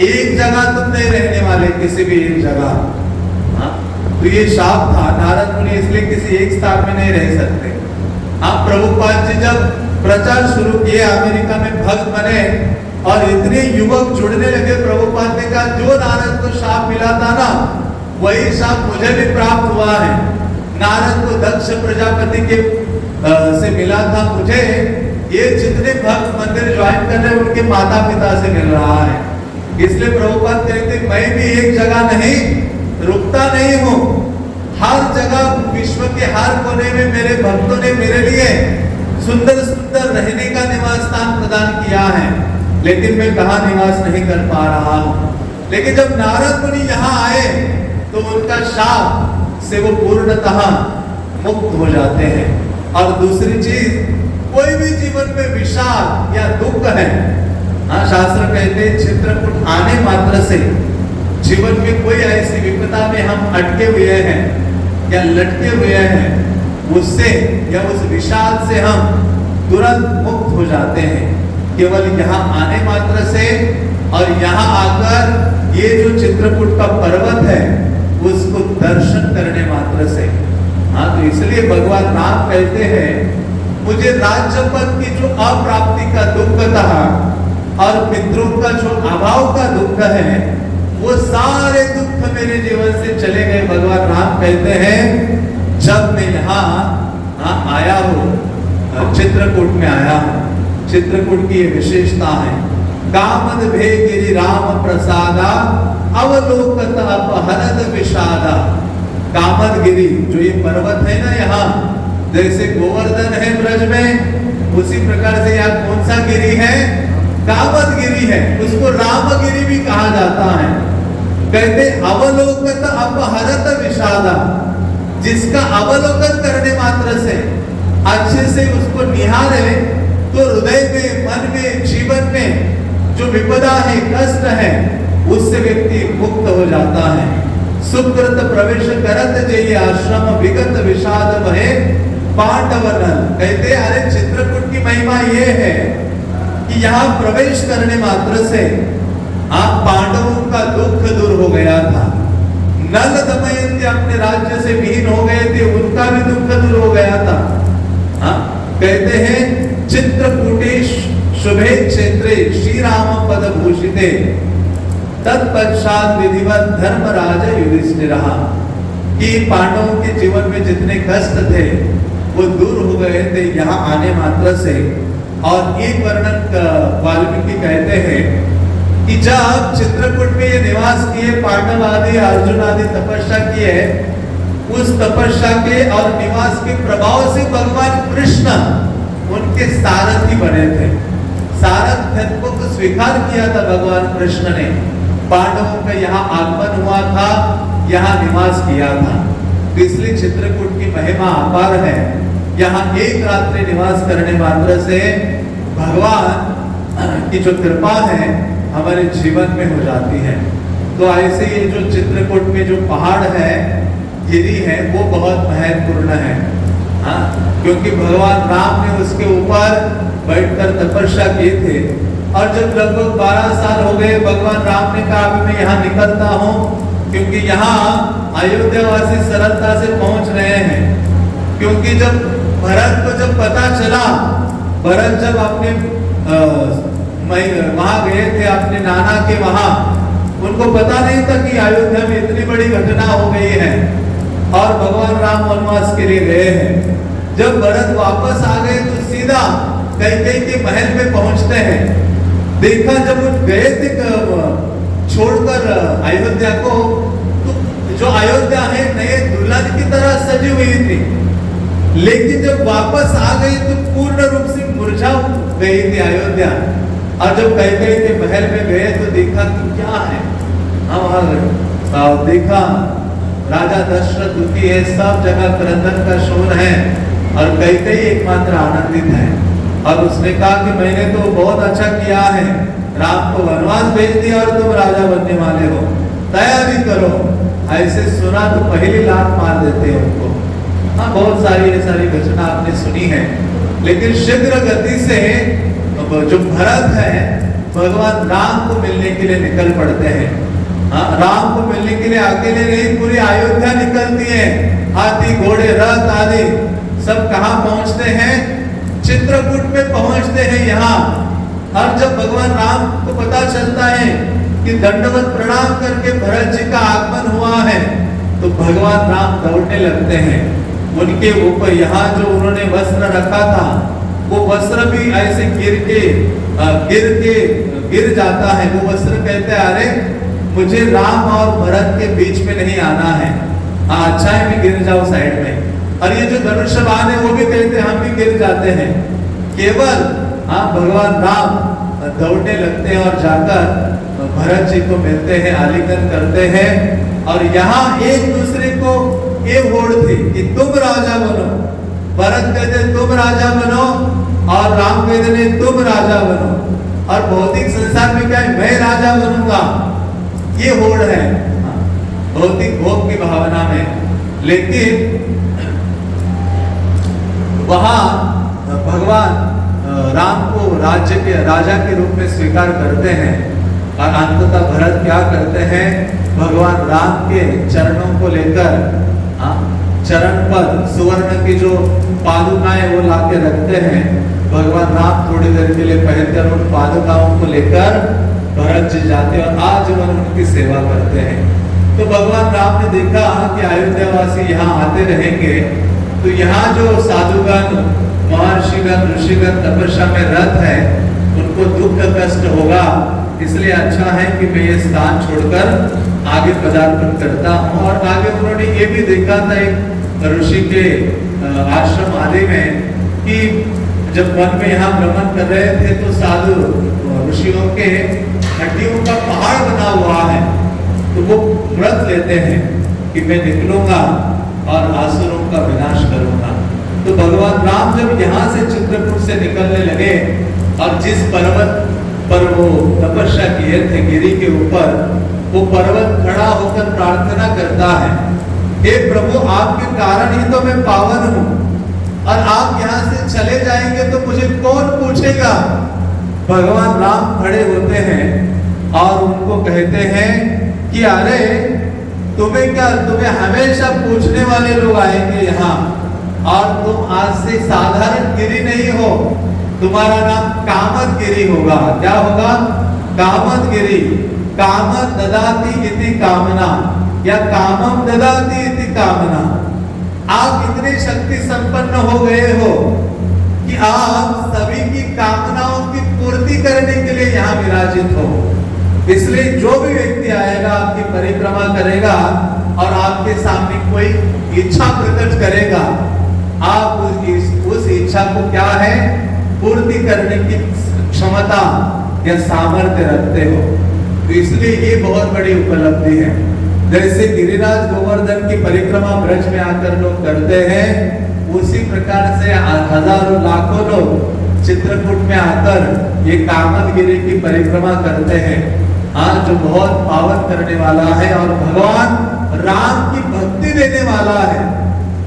एक जगह तुम नहीं रहने वाले, किसी भी एक जगह। हाँ, तो ये शाप था। नारद मुनि इसलिए किसी एक स्थान में नहीं रह सकते। आप प्रभुपाद जी जब प्रचार शुरू किए, अमेरिका में भक्त बने और इतने युवक जुड़ने लगे, प्रभुपाद ने कहा जो नारद को शाप मिला था ना, वही शाप मुझे भी प्राप्त हुआ है। नारद को दक्ष प्रजापति के से मिला था, मुझे ये जितने भक्त मंदिर ज्वाइन कर रहे हैं उनके माता पिता से मिल रहा है। इसलिए प्रभुपाद कहते मैं भी एक जगह नहीं रुकता नहीं हूँ, हर जगह विश्व के हर कोने में मेरे भक्तों ने मेरे लिए सुंदर सुंदर रहने का निवास स्थान प्रदान किया है, लेकिन मैं कहाँ निवास नहीं कर पा रहा हूँ। लेकिन जब नारद मुनि यहाँ आए तो उनका शाप से वो पूर्णतः मुक्त हो जाते हैं। और दूसरी चीज, कोई भी जीवन में विषाद या दुख है, हाँ, शास्त्र कहते हैं चित्रकूट आने मात्र से जीवन में कोई ऐसी विपदा में हम अटके हुए हैं या लटके हुए हैं, उससे या उस विषाद से हम तुरंत मुक्त हो जाते हैं केवल यहाँ आने मात्र से। और यहाँ आकर ये जो चित्रकूट का पर्वत है उसको दर्शन करने मात्र से। हाँ, तो इसलिए भगवान राम कहते हैं मुझे राज्य पद की जो अप्राप्ति का दुख था और पितरों का जो अभाव का दुख है वो सारे दुख मेरे जीवन से चले गए। भगवान राम कहते हैं जब मैं यहाँ आया हूँ, चित्रकूट में आया हूँ। चित्रकूट की ये विशेषता है, कामद भे गिरि राम प्रसादा अवलोकत अपहरद विषादा। कामद गिरि जो ये पर्वत है ना, यहाँ जैसे गोवर्धन है ब्रज में, उसी प्रकार से यहाँ कौन सा गिरि है? कामद गिरि है। उसको रामगिरी भी कहा जाता है। कहते अवलोकत अपहरत विषादा, जिसका अवलोकन करने मात्र से अच्छे से उसको निहारे तो हृदय में, मन में, जीवन में जो विपदा है, कष्ट है, उससे व्यक्ति मुक्त हो जाता है। सुकृत प्रवेश करत जय आश्रम विगत विषाद भय पांडवनल। कहते अरे चित्रकूट की महिमा ये है कि यहाँ प्रवेश करने मात्र से आप पांडवों का दुख दूर हो गया था। नल दमयंती अपने राज्य से विहीन हो गए थे, उनका भी दुख दूर हो गया था। हाँ, कहते हैं चित्रकूटेश शुभे क्षेत्रे श्री राम पद भूषिते तत्पश्चात विधिवत धर्मराज युधिष्ठिर। कि पांडवों के जीवन में जितने कष्ट थे वो दूर हो गए थे यहाँ आने मात्र से। और एक वर्णन वाल्मीकि कहते हैं कि जब चित्रकूट में ये निवास किए, पांडव आदि अर्जुन आदि तपस्या किए, उस तपस्या के और निवास के प्रभाव से भगवान कृष्ण उनके सारथी बने थे। सारथ्यत्व को स्वीकार किया था भगवान कृष्ण ने। पांडवों का यहाँ आगमन हुआ था, यहाँ निवास किया था। तो इसलिए चित्रकूट की महिमा अपार है। यहाँ एक रात्रि निवास करने मात्र से भगवान की जो कृपा है हमारे जीवन में हो जाती है। तो ऐसे ये जो चित्रकूट में जो पहाड़ है, गिरी है, वो बहुत महत्वपूर्ण है। हाँ, क्योंकि भगवान राम ने उसके ऊपर बैठकर तपस्या किए थे। और जब लगभग 12 साल हो गए, भगवान राम ने कहा अभी मैं यहाँ निकलता हूँ, क्योंकि यहाँ अयोध्यावासी सरलता से पहुंच रहे हैं। क्योंकि जब भरत को जब पता चला, भरत जब अपने वहां गए थे अपने नाना के वहां, उनको पता नहीं था कि अयोध्या में इतनी बड़ी घटना हो गई है और भगवान राम वनवास के लिए गए हैं। जब भरत वापस आ गए तो सीधा कैकेयी के महल में पहुंचते हैं। देखा जब वो गए थे छोड़कर अयोध्या को, तो जो अयोध्या है नए दुल्हन की तरह सजी हुई थी, लेकिन जब वापस आ गई तो पूर्ण रूप से मुरझा गई थी अयोध्या। और जब कैकेयी के महल में गए तो देखा कि क्या है, हम देखा राजा दशरथ दुखी है, सब जगह क्रंदन का शोर है और कैकेयी एकमात्र आनंदित है। और उसने कहा कि मैंने तो बहुत अच्छा किया है, राम को वनवास भेज दिया और तुम राजा बनने वाले हो, तैयारी करो। ऐसे सुना तो पहली लात मार देते हैं उनको। हाँ, बहुत सारी ये सारी घटना आपने सुनी है। लेकिन शीघ्र गति से जो भरत है भगवान राम को मिलने के लिए निकल पड़ते हैं। हाँ, राम को मिलने के लिए अकेले नहीं, पूरी अयोध्या निकलती है, हाथी घोड़े रथ आदि सब कहाँ पहुंचते हैं? चित्रकूट में पहुंचते हैं यहाँ। और जब भगवान राम को पता चलता है कि दंडवत प्रणाम करके भरत जी का आगमन हुआ है, तो भगवान राम दौड़ने लगते हैं। उनके ऊपर यहाँ जो उन्होंने वस्त्र रखा था वो वस्त्र भी ऐसे गिर जाता है। वो वस्त्र कहते हैं अरे मुझे राम और भरत के बीच में नहीं आना है, अच्छा है भी गिर जाओ साइड में। और ये जो धनुष्यबाण है वो भी कहते हैं हम भी गिर जाते हैं। केवल भगवान राम दौड़ने लगते हैं और जाकर भरत जी को मिलते हैं, आलिंगन करते हैं। और यहाँ एक दूसरे को ये होड़ थी कि तुम राजा बनो। भरत कहते तुम राजा बनो और राम कहते तुम राजा बनो। और भौतिक संसार में क्या है, मैं राजा बनूंगा, ये होड़ है भौतिक भोग की भावना में। लेकिन वहां भगवान राम को राज्य के राजा के रूप में स्वीकार करते हैं और अंततः भरत क्या करते हैं, भगवान राम के चरणों को लेकर चरण पर सुवर्ण की जो पादुकाएं वो लाके रखते हैं। भगवान राम थोड़ी देर के लिए पहनकर उन पादुकाओं को लेकर भरत जी जाते हैं और आजीवन उनकी सेवा करते हैं। तो भगवान राम ने देखा कि अयोध्यावासी यहाँ आते रहेंगे तो यहाँ जो साधुगण, महर्षिगण, ऋषिगण तपस्या में रत है उनको दुख कष्ट होगा, इसलिए अच्छा है कि मैं ये स्थान छोड़कर आगे पदार्पण करता हूँ। और आगे उन्होंने ये भी देखा था एक ऋषि के आश्रम आदि में कि जब वन में यहाँ भ्रमण कर रहे थे तो साधु ऋषियों के हड्डियों का पहाड़ बना हुआ है, तो वो व्रत लेते हैं कि मैं निकलूंगा और असुरों का विनाश करूंगा। तो भगवान राम जब यहाँ से चित्रकूट से निकलने लगे और जिस पर्वत पर वो तपस्या किए थे गिरी के ऊपर, वो पर्वत खड़ा होकर प्रार्थना करता है, हे प्रभु आपके कारण ही तो मैं पावन हूँ और आप यहाँ से चले जाएंगे तो मुझे कौन पूछेगा। भगवान राम खड़े होते हैं और उनको कहते हैं कि अरे तुम्हें क्या, तुम्हें हमेशा पूछने वाले लोग आएंगे यहाँ और तुम आज से साधारण गिरी नहीं हो, तुम्हारा नाम कामद गिरी होगा। क्या होगा? कामद गिरी। कामद ददाति इति कामना या कामम ददाति इति कामना। आप इतने शक्ति संपन्न हो गए हो कि आप सभी की कामनाओं की पूर्ति करने के लिए यहाँ विराजित हो। इसलिए जो भी व्यक्ति आएगा आपकी परिक्रमा करेगा और आपके सामने कोई इच्छा प्रकट करेगा, आप उस इच्छा को क्या है, पूर्ति करने की क्षमता या सामर्थ्य रखते हो। तो इसलिए ये बहुत बड़ी उपलब्धि है। जैसे गिरिराज गोवर्धन की परिक्रमा ब्रज में आकर लोग करते हैं, उसी प्रकार से हजारों लाखों लोग चित्रकूट में आकर ये कामद गिरी की परिक्रमा करते हैं, जो बहुत पावन करने वाला है और भगवान राम की भक्ति देने वाला है,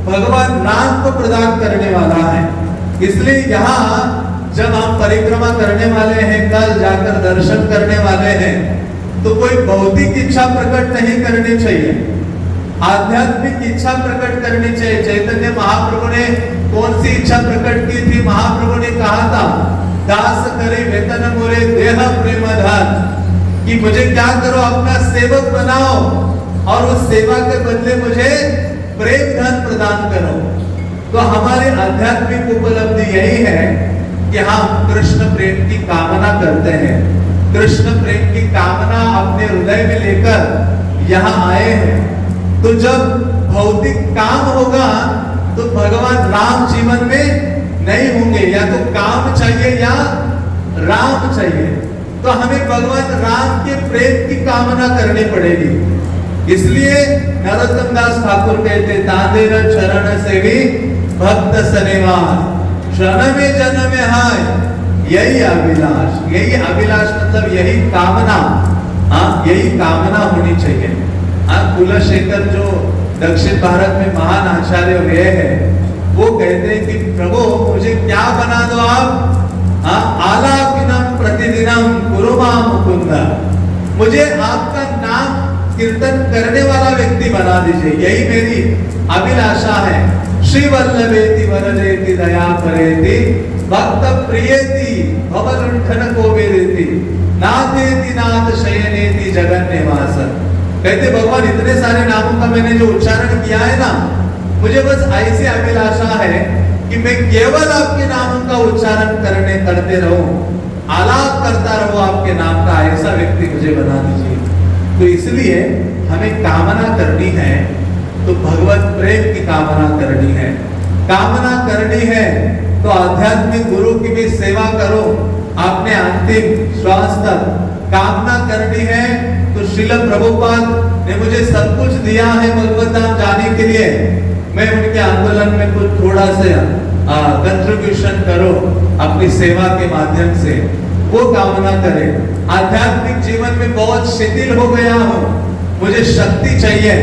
भगवान राम को प्रदान करने वाला है। इसलिए यहाँ जब हम परिक्रमा करने वाले हैं, कल जाकर दर्शन करने वाले हैं, तो कोई भौतिक इच्छा प्रकट नहीं करनी चाहिए, आध्यात्मिक इच्छा प्रकट करनी चाहिए। चैतन्य महाप्रभु ने कौन सी इच्छा प्रकट की थी? महाप्रभु ने कहा था, दास करे वेतन मोरे देह प्रेम धन, कि मुझे क्या करो, अपना सेवक बनाओ और उस सेवा के बदले मुझे प्रेम धन प्रदान करो। तो हमारी आध्यात्मिक उपलब्धि यही है कि हम कृष्ण प्रेम की कामना करते हैं, कृष्ण प्रेम की कामना अपने हृदय में लेकर यहाँ आए हैं। तो जब भौतिक काम होगा तो भगवान राम जीवन में नहीं होंगे, या तो काम चाहिए या राम चाहिए। तो हमें भगवान राम के प्रेम की कामना करनी पड़ेगी। इसलिए नरोत्तम दास ठाकुर कहते, तांदेर चरण सेवी भक्त सनेवास, क्षण में जन्म में हाय यही अभिलाष। यही अभिलाष मतलब यही कामना, यही कामना होनी चाहिए। कुलशेखर जो दक्षिण भारत में महान आचार्य हुए हैं, वो कहते हैं कि प्रभु मुझे क्या बना दो आप, आलापिनम प्रतिदिनम गुरुमा मुकुंद, मुझे आपका नाम कीर्तन करने वाला व्यक्ति बना दीजिए, यही मेरी अभिलाषा है। श्री वल्लभेति वरदेति दया करेति भक्त प्रियेति भवलुंठन कोवेदेति नाथेति नाथ शयनेति जगन निवास। कहते भगवान इतने सारे नामों का मैंने जो उच्चारण किया है ना, मुझे बस ऐसी अभिलाषा है कि मैं केवल आपके नामों का उच्चारण करते रहूं, आलाप करता रहूं आपके नाम का, ऐसा व्यक्ति मुझे बना दीजिए। तो इसलिए हमें कामना करनी है, तो भगवत प्रेम की कामना करनी है। कामना करनी है तो आध्यात्मिक गुरु की भी सेवा करो अपने अंतिम श्वास तक। कामना करनी है तो श्रील प्रभुपाद ने मुझे सब कुछ दिया है भगवत धाम जाने के लिए, मैं उनके आंदोलन में कुछ थोड़ा सा कंट्रीब्यूशन करो अपनी सेवा के माध्यम से, वो कामना करें। आध्यात्मिक जीवन में बहुत शिथिल हो गया हूँ, मुझे शक्ति चाहिए,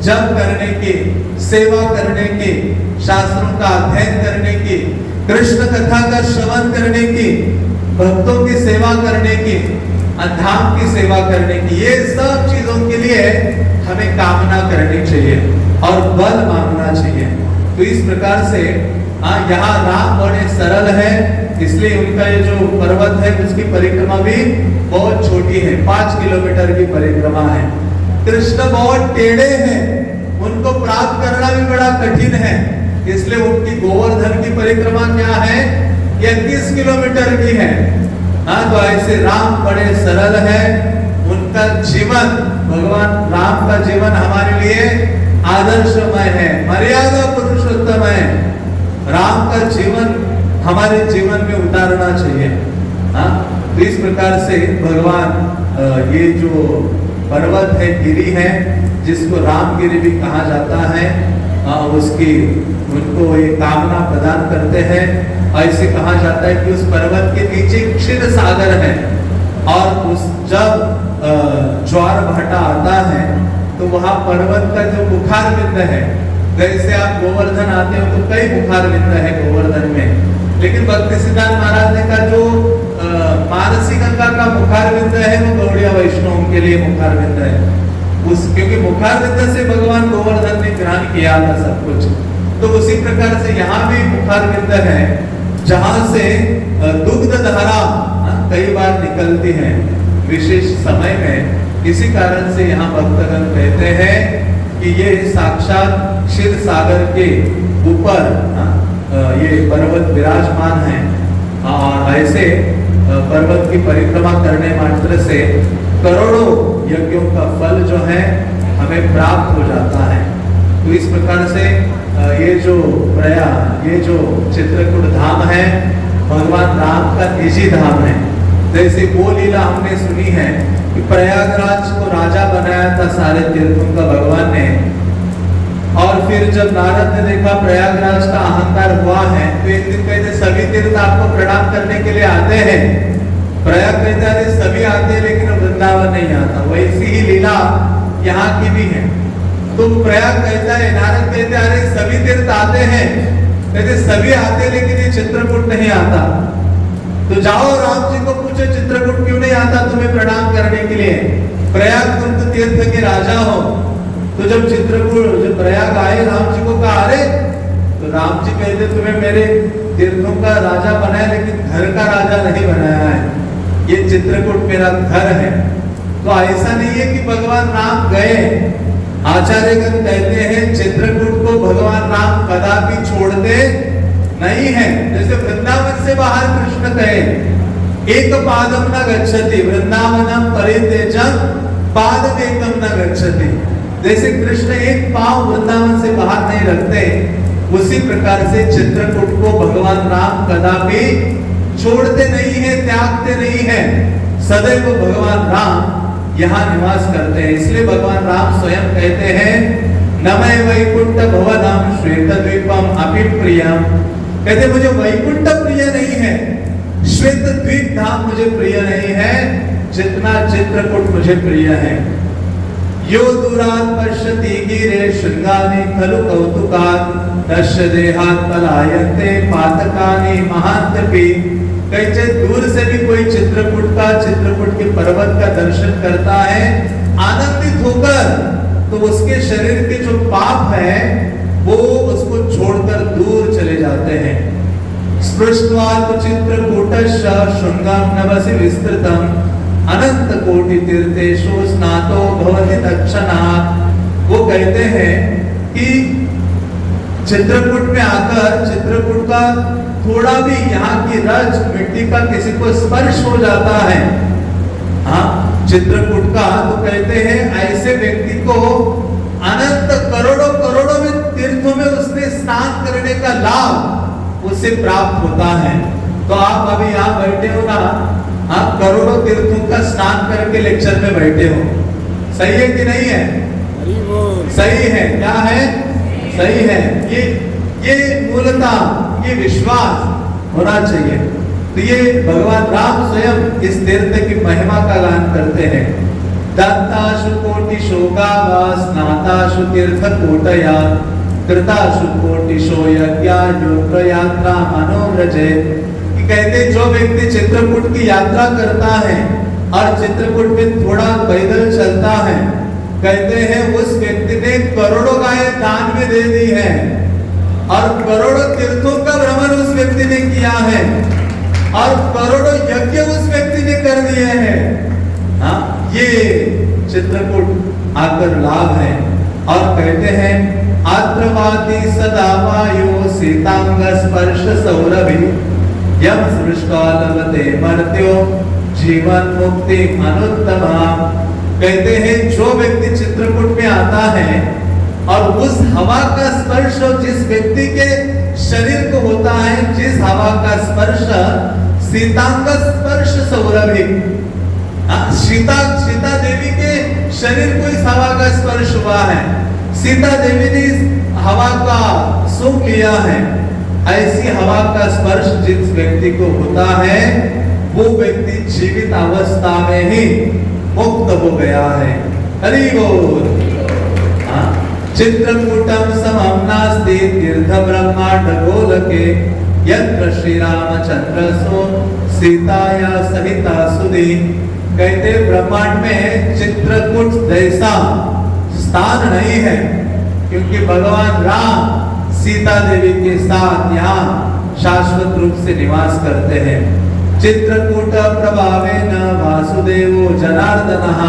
जप करने की, सेवा करने की, शास्त्रों का अध्ययन करने की, कृष्ण कथा का श्रवण करने की, भक्तों की सेवा करने की, धाम की सेवा करने की, ये सब चीजों के लिए हमें कामना करनी चाहिए और बल मांगना चाहिए। तो इस प्रकार से यहाँ राम बड़े सरल है, इसलिए उनका ये जो पर्वत है उसकी परिक्रमा भी बहुत छोटी है, 5 किलोमीटर की परिक्रमा है। कृष्ण बहुत टेढ़े हैं, उनको प्राप्त करना भी बड़ा कठिन है, इसलिए उनकी गोवर्धन की परिक्रमा क्या है, 31 किलोमीटर की है। तो ऐसे राम बड़े सरल है, उनका जीवन, भगवान राम का जीवन हमारे लिए आदर्शमय है, मर्यादा पुरुषोत्तम है। राम का जीवन हमारे जीवन में उतारना चाहिए। तो इस प्रकार से भगवान ये जो पर्वत है, गिरी है, जिसको रामगिरी भी कहा जाता है, उसकी उनको ये कामना प्रदान करते हैं। ऐसे कहा जाता है कि उस पर्वत के नीचे क्षीर सागर है, और उस जब ज्वार भाटा आता है तो वहां पर्वत का जो मुखार बिंद है, जैसे आप गोवर्धन आते हो तो कई मुखार बिंद है गोवर्धन में, लेकिन भक्ति सिद्धांत महाराज ने का जो मानसी गंगा का मुखार बिंद है वो गौड़िया वैष्णव के लिए मुखार बिंद है। क्योंकि मुखार बिंद से भगवान गोवर्धन ने ग्रहण किया था सब कुछ, तो उसी प्रकार से यहाँ भी मुखार बिंद है, जहां से दुग्ध धारा कई बार निकलती है विशेष समय में। इसी कारण से यहाँ भक्तगण कहते हैं कि ये साक्षात क्षीर सागर के ऊपर ये पर्वत विराजमान है, और ऐसे पर्वत की परिक्रमा करने मात्र से करोड़ों यज्ञों का फल जो है हमें प्राप्त हो जाता है। तो इस प्रकार से ये जो प्रयाग, ये जो चित्रकूट धाम है, भगवान राम का निजी धाम है। जैसे वो लीला हमने सुनी है कि प्रयागराज को राजा बनाया था सारे तीर्थों का भगवान ने, और फिर जब नारद ने देखा प्रयागराज का अहंकार हुआ है, तो एक दिन कहते सभी तीर्थ आपको प्रणाम करने के लिए आते हैं। प्रयाग कहते हैं सभी आते हैं लेकिन वृंदावन नहीं आता। वैसी ही लीला यहाँ की भी है। तो प्रयाग कहता है, नारद कहते हैं अरे सभी तीर्थ आते हैं, कहते सभी आते लेकिन ये चित्रकूट नहीं आता। तो जाओ राम जी को पूछो चित्रकूट क्यों नहीं आता तुम्हें प्रणाम करने के लिए, प्रयाग तुम तो तीर्थ के राजा हो। तो जब चित्रकूट, जब प्रयाग आए, राम जी को कहा अरे, तो राम जी कहते तुम्हें मेरे तीर्थों का राजा बनाया लेकिन घर का राजा नहीं बनाया है, ये चित्रकूट मेरा घर है। तो ऐसा नहीं है कि भगवान राम गए, आचार्यगण कहते हैं चित्रकूट को भगवान राम कदापि छोड़ते नहीं है। जैसे वृंदावन से बाहर कृष्ण कहे एक पादम न गच्छति, वृंदावनम परित्यजं पादमेकं न गच्छति। जैसे कृष्ण एक पांव वृंदावन से बाहर नहीं रखते, उसी प्रकार से चित्रकूट को भगवान राम कदापि छोड़ते नहीं है, त्यागते नहीं है। सदैव भगवान राम यहाँ निवास करते हैं। इसलिए भगवान राम स्वयं कहते हैं नमः वैकुंठ भवनम श्वेत द्वीपम अपि प्रियम। कहते मुझे वैकुंठ प्रिय नहीं है, श्वेत द्वीप धाम मुझे प्रिय नहीं है, जितना चित्रकूट मुझे प्रिय है। यो दूरात् पश्यति गिरे शृंगानि खलु कौतुकात् तस्य देहात् पलायन्ते पातकानि महान्तपि। कैसे दूर से भी कोई चित्रकूट के पर्वत का दर्शन करता है आनंदित होकर, तो उसके शरीर के जो पाप है वो उसको छोड़कर दूर चले जाते हैं। स्पृष्ट्वा तु चित्रकूटस्य शृंगं नभसि विस्तृतं अनंत कोटि तीर्थेषु स्नातो भवति तत्क्षणात्। वो कहते हैं कि चित्रकूट में आकर चित्रकूट का थोड़ा भी यहाँ की रज मिट्टी का किसी को स्पर्श हो जाता है, चित्रकूट का, तो कहते हैं ऐसे व्यक्ति को अनंत करोड़ों में तीर्थों में उसने स्नान करने का लाभ उसे प्राप्त होता है। तो आप अभी यहाँ बैठे हो ना, आप करोड़ों तीर्थों का स्नान करके लेक्चर में बैठे हो, सही है कि नहीं है? सही है, क्या है? सही है। ये मूलतः ये विश्वास होना चाहिए। तो ये भगवान राम स्वयं इस तीर्थ की महिमा का गान करते हैं। दत्ताशु कोटिशो गावा स्नाताशु तीर्थकोटया कृताशु कोटिशो यज्ञा योगयात्रा मनोरजे। कहते जो व्यक्ति चित्रकूट की यात्रा करता है और चित्रकूट में थोड़ा पैदल चलता है, कहते हैं उस व्यक्ति ने करोड़ों गायें दान में दे दी है और करोड़ों तीर्थों का भ्रमण उस व्यक्ति ने किया है और करोड़ों यज्ञ उस व्यक्ति ने कर दिए हैं। हाँ, ये चित्रकूट आकर लाभ है। और कहते हैं आद्रवादी सदा वायु सीतांग स्पर्श सौरभि यम सृष्टा लभते मर्त्यो जीवन मुक्ति अनुत्तमा। कहते हैं जो व्यक्ति चित्रकूट में आता है और उस हवा का स्पर्श जिस व्यक्ति के शरीर को होता है, जिस हवा का स्पर्श सीतांग स्पर्श सौरभि, सीता देवी के शरीर को इस हवा का स्पर्श हुआ है, सीता देवी ने इस हवा का सुख लिया है, ऐसी हवा का स्पर्श जिस व्यक्ति को होता है वो व्यक्ति जीवित अवस्था में ही मुक्त हो गया है। हरि बोल। चित्रकूटम समम नास्ति तीर्थ ब्रह्मांड गोलके यत्र श्री रामचंद्र सो सीताया सहिता सुधी। कहते ब्रह्मांड में चित्रकूट जैसा स्थान नहीं है, क्योंकि भगवान राम सीता देवी के साथ यहाँ शाश्वत रूप से निवास करते हैं। चित्रकूट प्रभावेन वासुदेवो जनार्दनः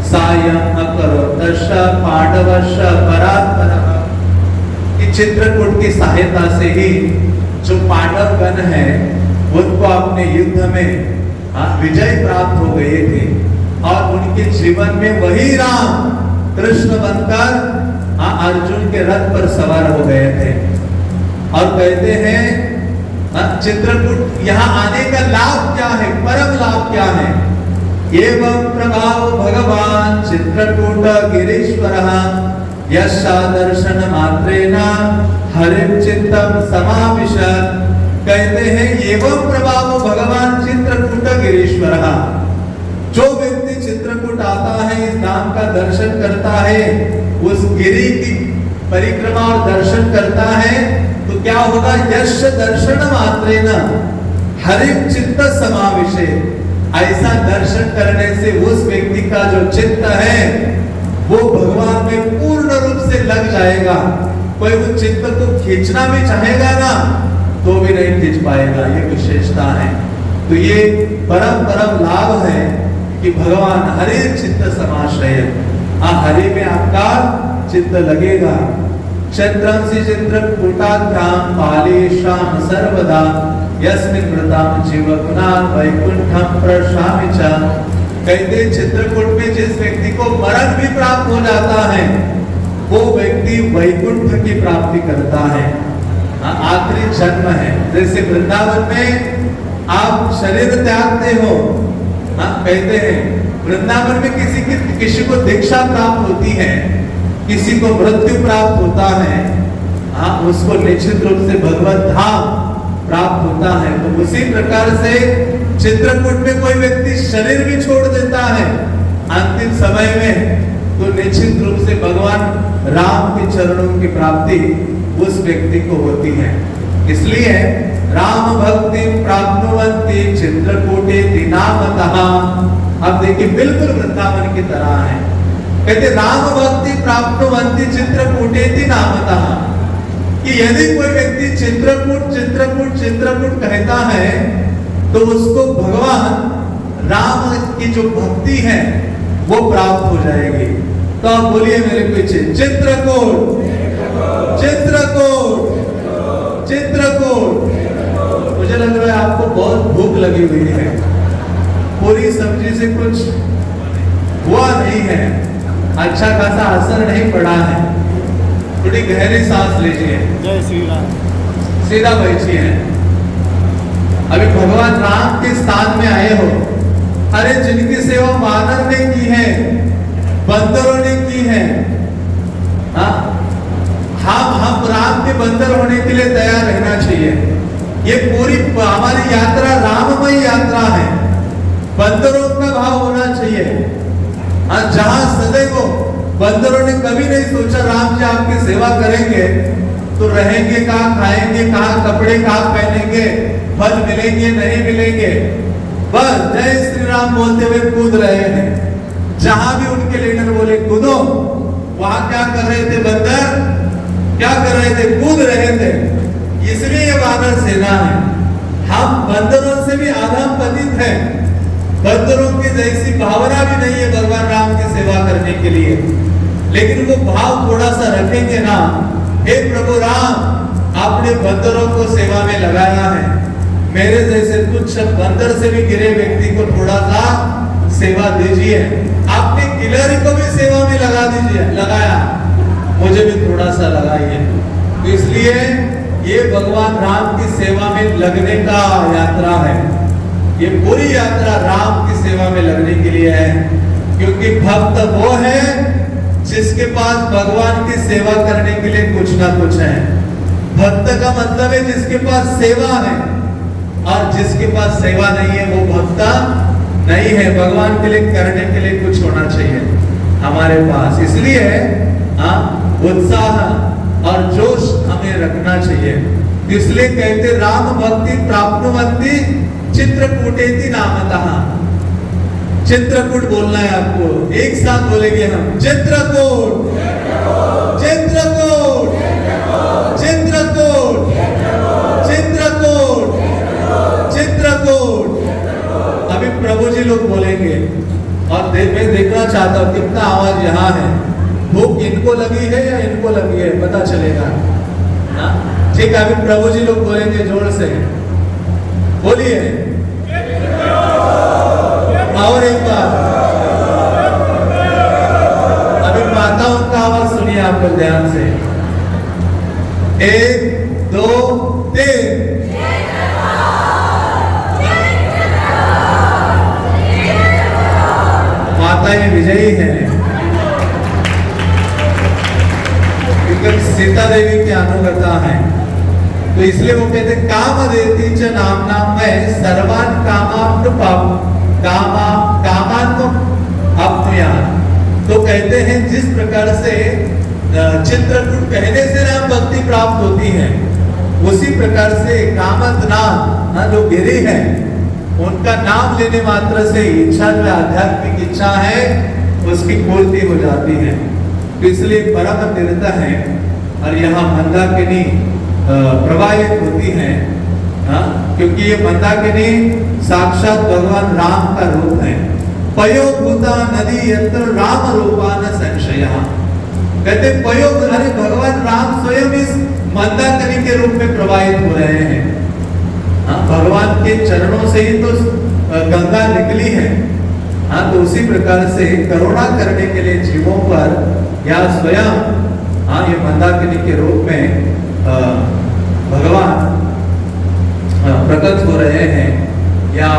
सायं अकरोतश्च पांडवश्च परात्परः। कि चित्रकूट की सहायता से ही जो पांडव गण है उनको अपने युद्ध में विजय प्राप्त हो गए थे और उनके जीवन में वही राम कृष्ण बनकर अर्जुन के रथ पर सवार हो गए थे। और कहते हैं चित्रकूट यहाँ आने का लाभ क्या है, परम लाभ क्या है। एवं प्रभाव भगवान चित्रकूट गिरीश्वरः यस्या दर्शन मात्रेण हरिं चित्तम समाविशत्। कहते हैं एवं प्रभाव भगवान चित्रकूट गिरीश्वरः। जो व्यक्ति चित्रकूट आता है, इस धाम का दर्शन करता है, उस गिरी की परिक्रमा और दर्शन करता है, तो क्या होगा, यश दर्शन मात्रेण हरिं चित्त समाविशे। ऐसा दर्शन करने से उस व्यक्ति का जो चित्त है वो भगवान में पूर्ण रूप से लग जाएगा। कोई उस चित्त को खींचना भी चाहेगा ना तो भी नहीं खींच पाएगा, ये विशेषता है। तो ये परम परम लाभ है कि भगवान हरि चित्त समाश्रय, हरि में आपका चित्त लगेगा। क्षत्रंसि चित्रकूटाभ्याम पालेषाम सर्वदा यस्मिन् व्रताम जीवगुणान् वैकुंठम प्रशामि च। कहते चित्रकूट में जिस व्यक्ति को मरण भी प्राप्त हो जाता है वो व्यक्ति वैकुंठ की प्राप्ति करता है। आखिरी जन्म है। जैसे वृंदावन में आप शरीर त्यागते हो, कहते हैं वृंदावन में किसी को दीक्षा प्राप्त होती है, किसी को मृत्यु प्राप्त होता है, उसको निश्चित रूप से भगवत धाम प्राप्त होता है। तो उसी प्रकार से चित्रकूट में कोई व्यक्ति शरीर भी छोड़ देता है अंतिम समय में, तो निश्चित रूप से भगवान राम के चरणों की प्राप्ति उस व्यक्ति को होती है। इसलिए राम भक्ति प्राप्नुवन्ति चित्रकूटे नामतः। अब देखिए बिल्कुल वृंदावन की तरह है। कहते राम भक्ति प्राप्नुवन्ति चित्रकूटे नामतः, कि यदि कोई व्यक्ति चित्रकूट चित्रकूट चित्रकूट कहता है तो उसको भगवान राम की जो भक्ति है वो प्राप्त हो जाएगी। तो आप बोलिए मेरे पीछे, चित्रकूट चित्रकूट चित्रकूट। मुझे लग रहा है आपको बहुत भूख लगी हुई है, पूरी सब्जी से कुछ हुआ नहीं है, अच्छा खासा असर नहीं पड़ा है। थोड़ी गहरी सांस लीजिए, जय श्री राम। सीधा बैठिए। अभी भगवान राम के स्थान में आए हो, अरे जिनकी सेवा वानर ने की है, बंदरों ने की है, हम राम के बंदर होने के लिए तैयार रहना चाहिए। ये पूरी हमारी यात्रा राममय यात्रा है, बंदरों का भाव होना चाहिए। जहां सदैव बंदरों ने कभी नहीं सोचा राम जी आपकी सेवा करेंगे तो रहेंगे कहाँ, खाएंगे कहाँ, कपड़े कहाँ पहनेंगे, फल मिलेंगे नहीं मिलेंगे, बस जय श्री राम बोलते हुए कूद रहे हैं। जहां भी उनके लीडर बोले कूदो, वहां क्या कर रहे थे बंदर, क्या कर रहे थे, कूद रहे थे। इसलिए ये वानर सेना है। हम बंदरों से भी आधम पतित हैं, बंदरों की जैसी भावना भी नहीं है भगवान राम की सेवा करने के लिए, लेकिन वो भाव थोड़ा सा रखेंगे ना, हे प्रभु राम आपने बंदरों को सेवा में लगाया है, मेरे जैसे तुच्छ बंदर से भी गिरे व्यक्ति को थोड़ा सा सेवा दीजिए, आपने गिलहरी को भी सेवा में लगा दीजिए, लगाया, मुझे भी थोड़ा सा लगाइए। तो इसलिए ये भगवान राम की सेवा में लगने का यात्रा है, ये पूरी यात्रा राम की सेवा में लगने के लिए है। क्योंकि भक्त वो है जिसके पास भगवान की सेवा करने के लिए कुछ ना कुछ है। भक्त का मतलब है जिसके पास सेवा है, और जिसके पास सेवा नहीं है वो भक्त नहीं है। भगवान के लिए करने के लिए कुछ होना चाहिए हमारे पास, इसलिए उत्साह और जोश हमें रखना चाहिए। इसलिए कहते राम भक्ति प्राप्नुवन्ति चित्रकूटेति नामतः। चित्रकूट बोलना है आपको, एक साथ बोलेंगे हम, चित्रकूट चित्रकूट चित्रकूट चित्रकूट चित्रकूट। अभी प्रभु जी लोग बोलेंगे, और मैं देखना चाहता हूँ कितना आवाज यहाँ है, भूख इनको लगी है या इनको लगी है, पता चलेगा। ठीक है, अभी प्रभु जी लोग बोलेंगे जोर से, बोलिए और एक बार। अभी माताओं का आवाज सुनिए आप लोग ध्यान से, 1 2 3। माताएं विजयी हैं, सीता देवी की अनुगता है, तो इसलिए वो कहते काम देती च नाम में सर्वान कामान तो कहते हैं जिस प्रकार से चित्रकूट कहने से राम भक्ति प्राप्त होती है, उसी प्रकार से कामतनाथ जो गिरी है उनका नाम लेने मात्र से इच्छा जो आध्यात्मिक इच्छा है उसकी पूर्ति हो जाती है। तो इसलिए परम तीर्थ है, और यहाँ मंदाकिनी प्रवाहित होती है, क्योंकि ये मंदाकिनी साक्षात भगवान राम का रूप है। पयोभूता नदी यत्र राम रूपान संशय। कहते पयोग, अरे भगवान राम स्वयं इस मंदाकिनी के रूप में प्रवाहित हो रहे हैं। भगवान के चरणों से ही तो गंगा निकली है। तो उसी प्रकार से करुणा करने के लिए जीवों पर या स्वयं ये मंदाकिनी के रूप में भगवान प्रकट हो रहे हैं, या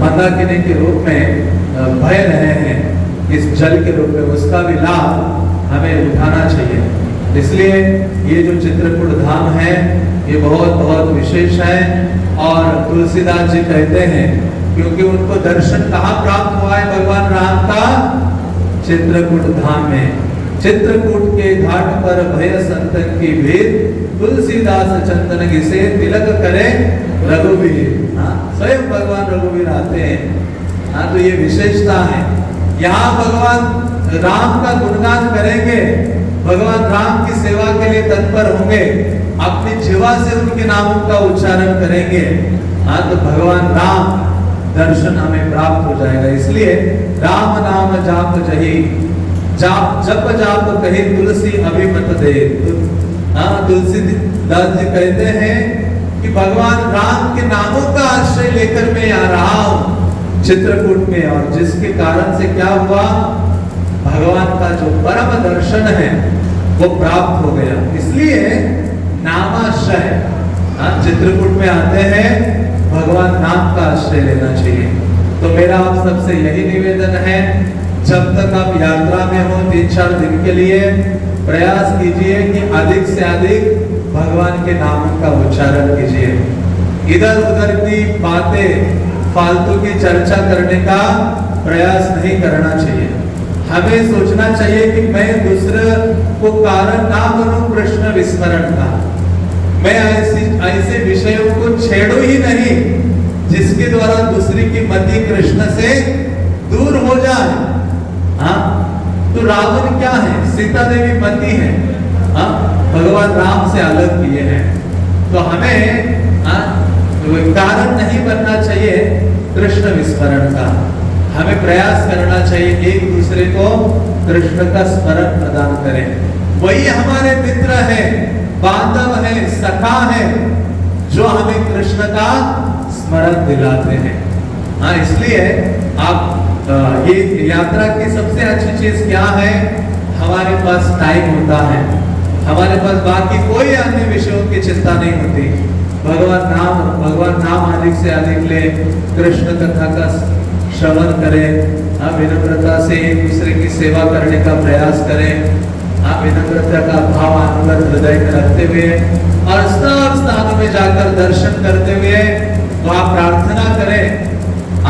मंदाकिनी के रूप में भय रहे हैं इस जल के रूप में, उसका भी लाभ हमें उठाना चाहिए। इसलिए ये जो चित्रकूट धाम है ये बहुत बहुत विशेष है, और तुलसीदास जी कहते हैं क्योंकि उनको दर्शन कहाँ प्राप्त हुआ है भगवान राम का, चित्रकूट धाम में। चित्रकूट के घाट पर भय संतन की भीड़, तुलसीदास चंदन घिसे तिलक करे रघुवीर। स्वयं भगवान रघुवीर आते हैं। तो ये विशेषता है, यहाँ भगवान राम का गुणगान करेंगे, भगवान राम की सेवा के लिए तत्पर होंगे, अपनी जीवा से उनके नामों का उच्चारण करेंगे, तो भगवान राम दर्शन हमें प्राप्त हो जाएगा। इसलिए राम नाम जाप जही, जप जाप कहे तुलसी अभिमत दे। तुलसीदास जी कहते हैं कि भगवान राम के नामों का आश्रय लेकर मैं आ रहा हूँ चित्रकूट में, और जिसके कारण से क्या हुआ, भगवान का जो परम दर्शन है वो प्राप्त हो गया। इसलिए नामाश्रय, चित्रकूट में आते हैं भगवान नाम का आश्रय लेना चाहिए। तो मेरा आप सबसे यही निवेदन है, जब तक आप यात्रा में हो 3-4 दिन के लिए प्रयास कीजिए कि अधिक से अधिक भगवान के नामों का उच्चारण कीजिए। इधर उधर की बातें, फालतू की चर्चा करने का प्रयास नहीं करना चाहिए। हमें सोचना चाहिए कि मैं दूसरे को कारण ना बनूं कृष्ण विस्मरण का। मैं ऐसे विषयों को छेड़ू ही नहीं जिसके द्वारा दूसरी की मति कृष्ण से दूर हो जाए। हाँ, तो रावण क्या है? सीता देवी मति है। हाँ, भगवान राम से अलग किए हैं। तो हमें कारण नहीं बनना चाहिए कृष्ण विस्मरण का। हमें प्रयास करना चाहिए एक दूसरे को कृष्ण का स्मरण प्रदान करें। वही हमारे मित्र है, बांधव है, सखा है, जो हमें कृष्ण का स्मरण दिलाते हैं। हाँ, इसलिए आप ये यात्रा की सबसे अच्छी चीज क्या है? हमारे पास टाइम होता है, हमारे पास बाकी कोई अन्य विषयों की चिंता नहीं होती। भगवान नाम अधिक से अधिक ले, कृष्ण कथा का श्रवण करें। हाँ, विनम्रता से एक दूसरे की सेवा करने का प्रयास करें। हाँ, विनम्रता का भाव अनुगत हृदय में रखते हुए और सब स्थानों में जाकर दर्शन करते हुए वहाँ प्रार्थना करें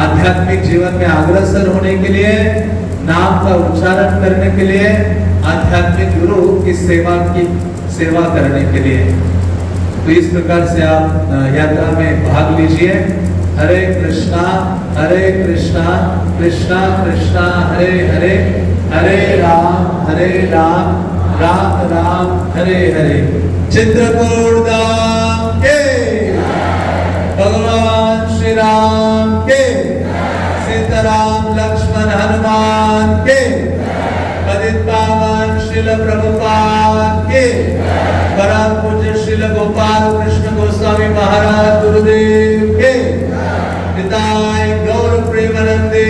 आध्यात्मिक जीवन में अग्रसर होने के लिए, नाम का उच्चारण करने के लिए, आध्यात्मिक गुरु की सेवा करने के लिए। तो इस प्रकार से आप यात्रा में भाग लीजिए। हरे कृष्णा कृष्णा कृष्णा हरे हरे, हरे राम राम राम हरे हरे। चित्रकूट धाम के भगवान श्री राम के, सीताराम लक्ष्मण हनुमान के, पतित पावन श्रील प्रभुपाद के, परम पूज्य श्रील गोपाल कृष्ण गोस्वामी महाराज गुरुदेव के, पिताय गौर प्रेमानंदे।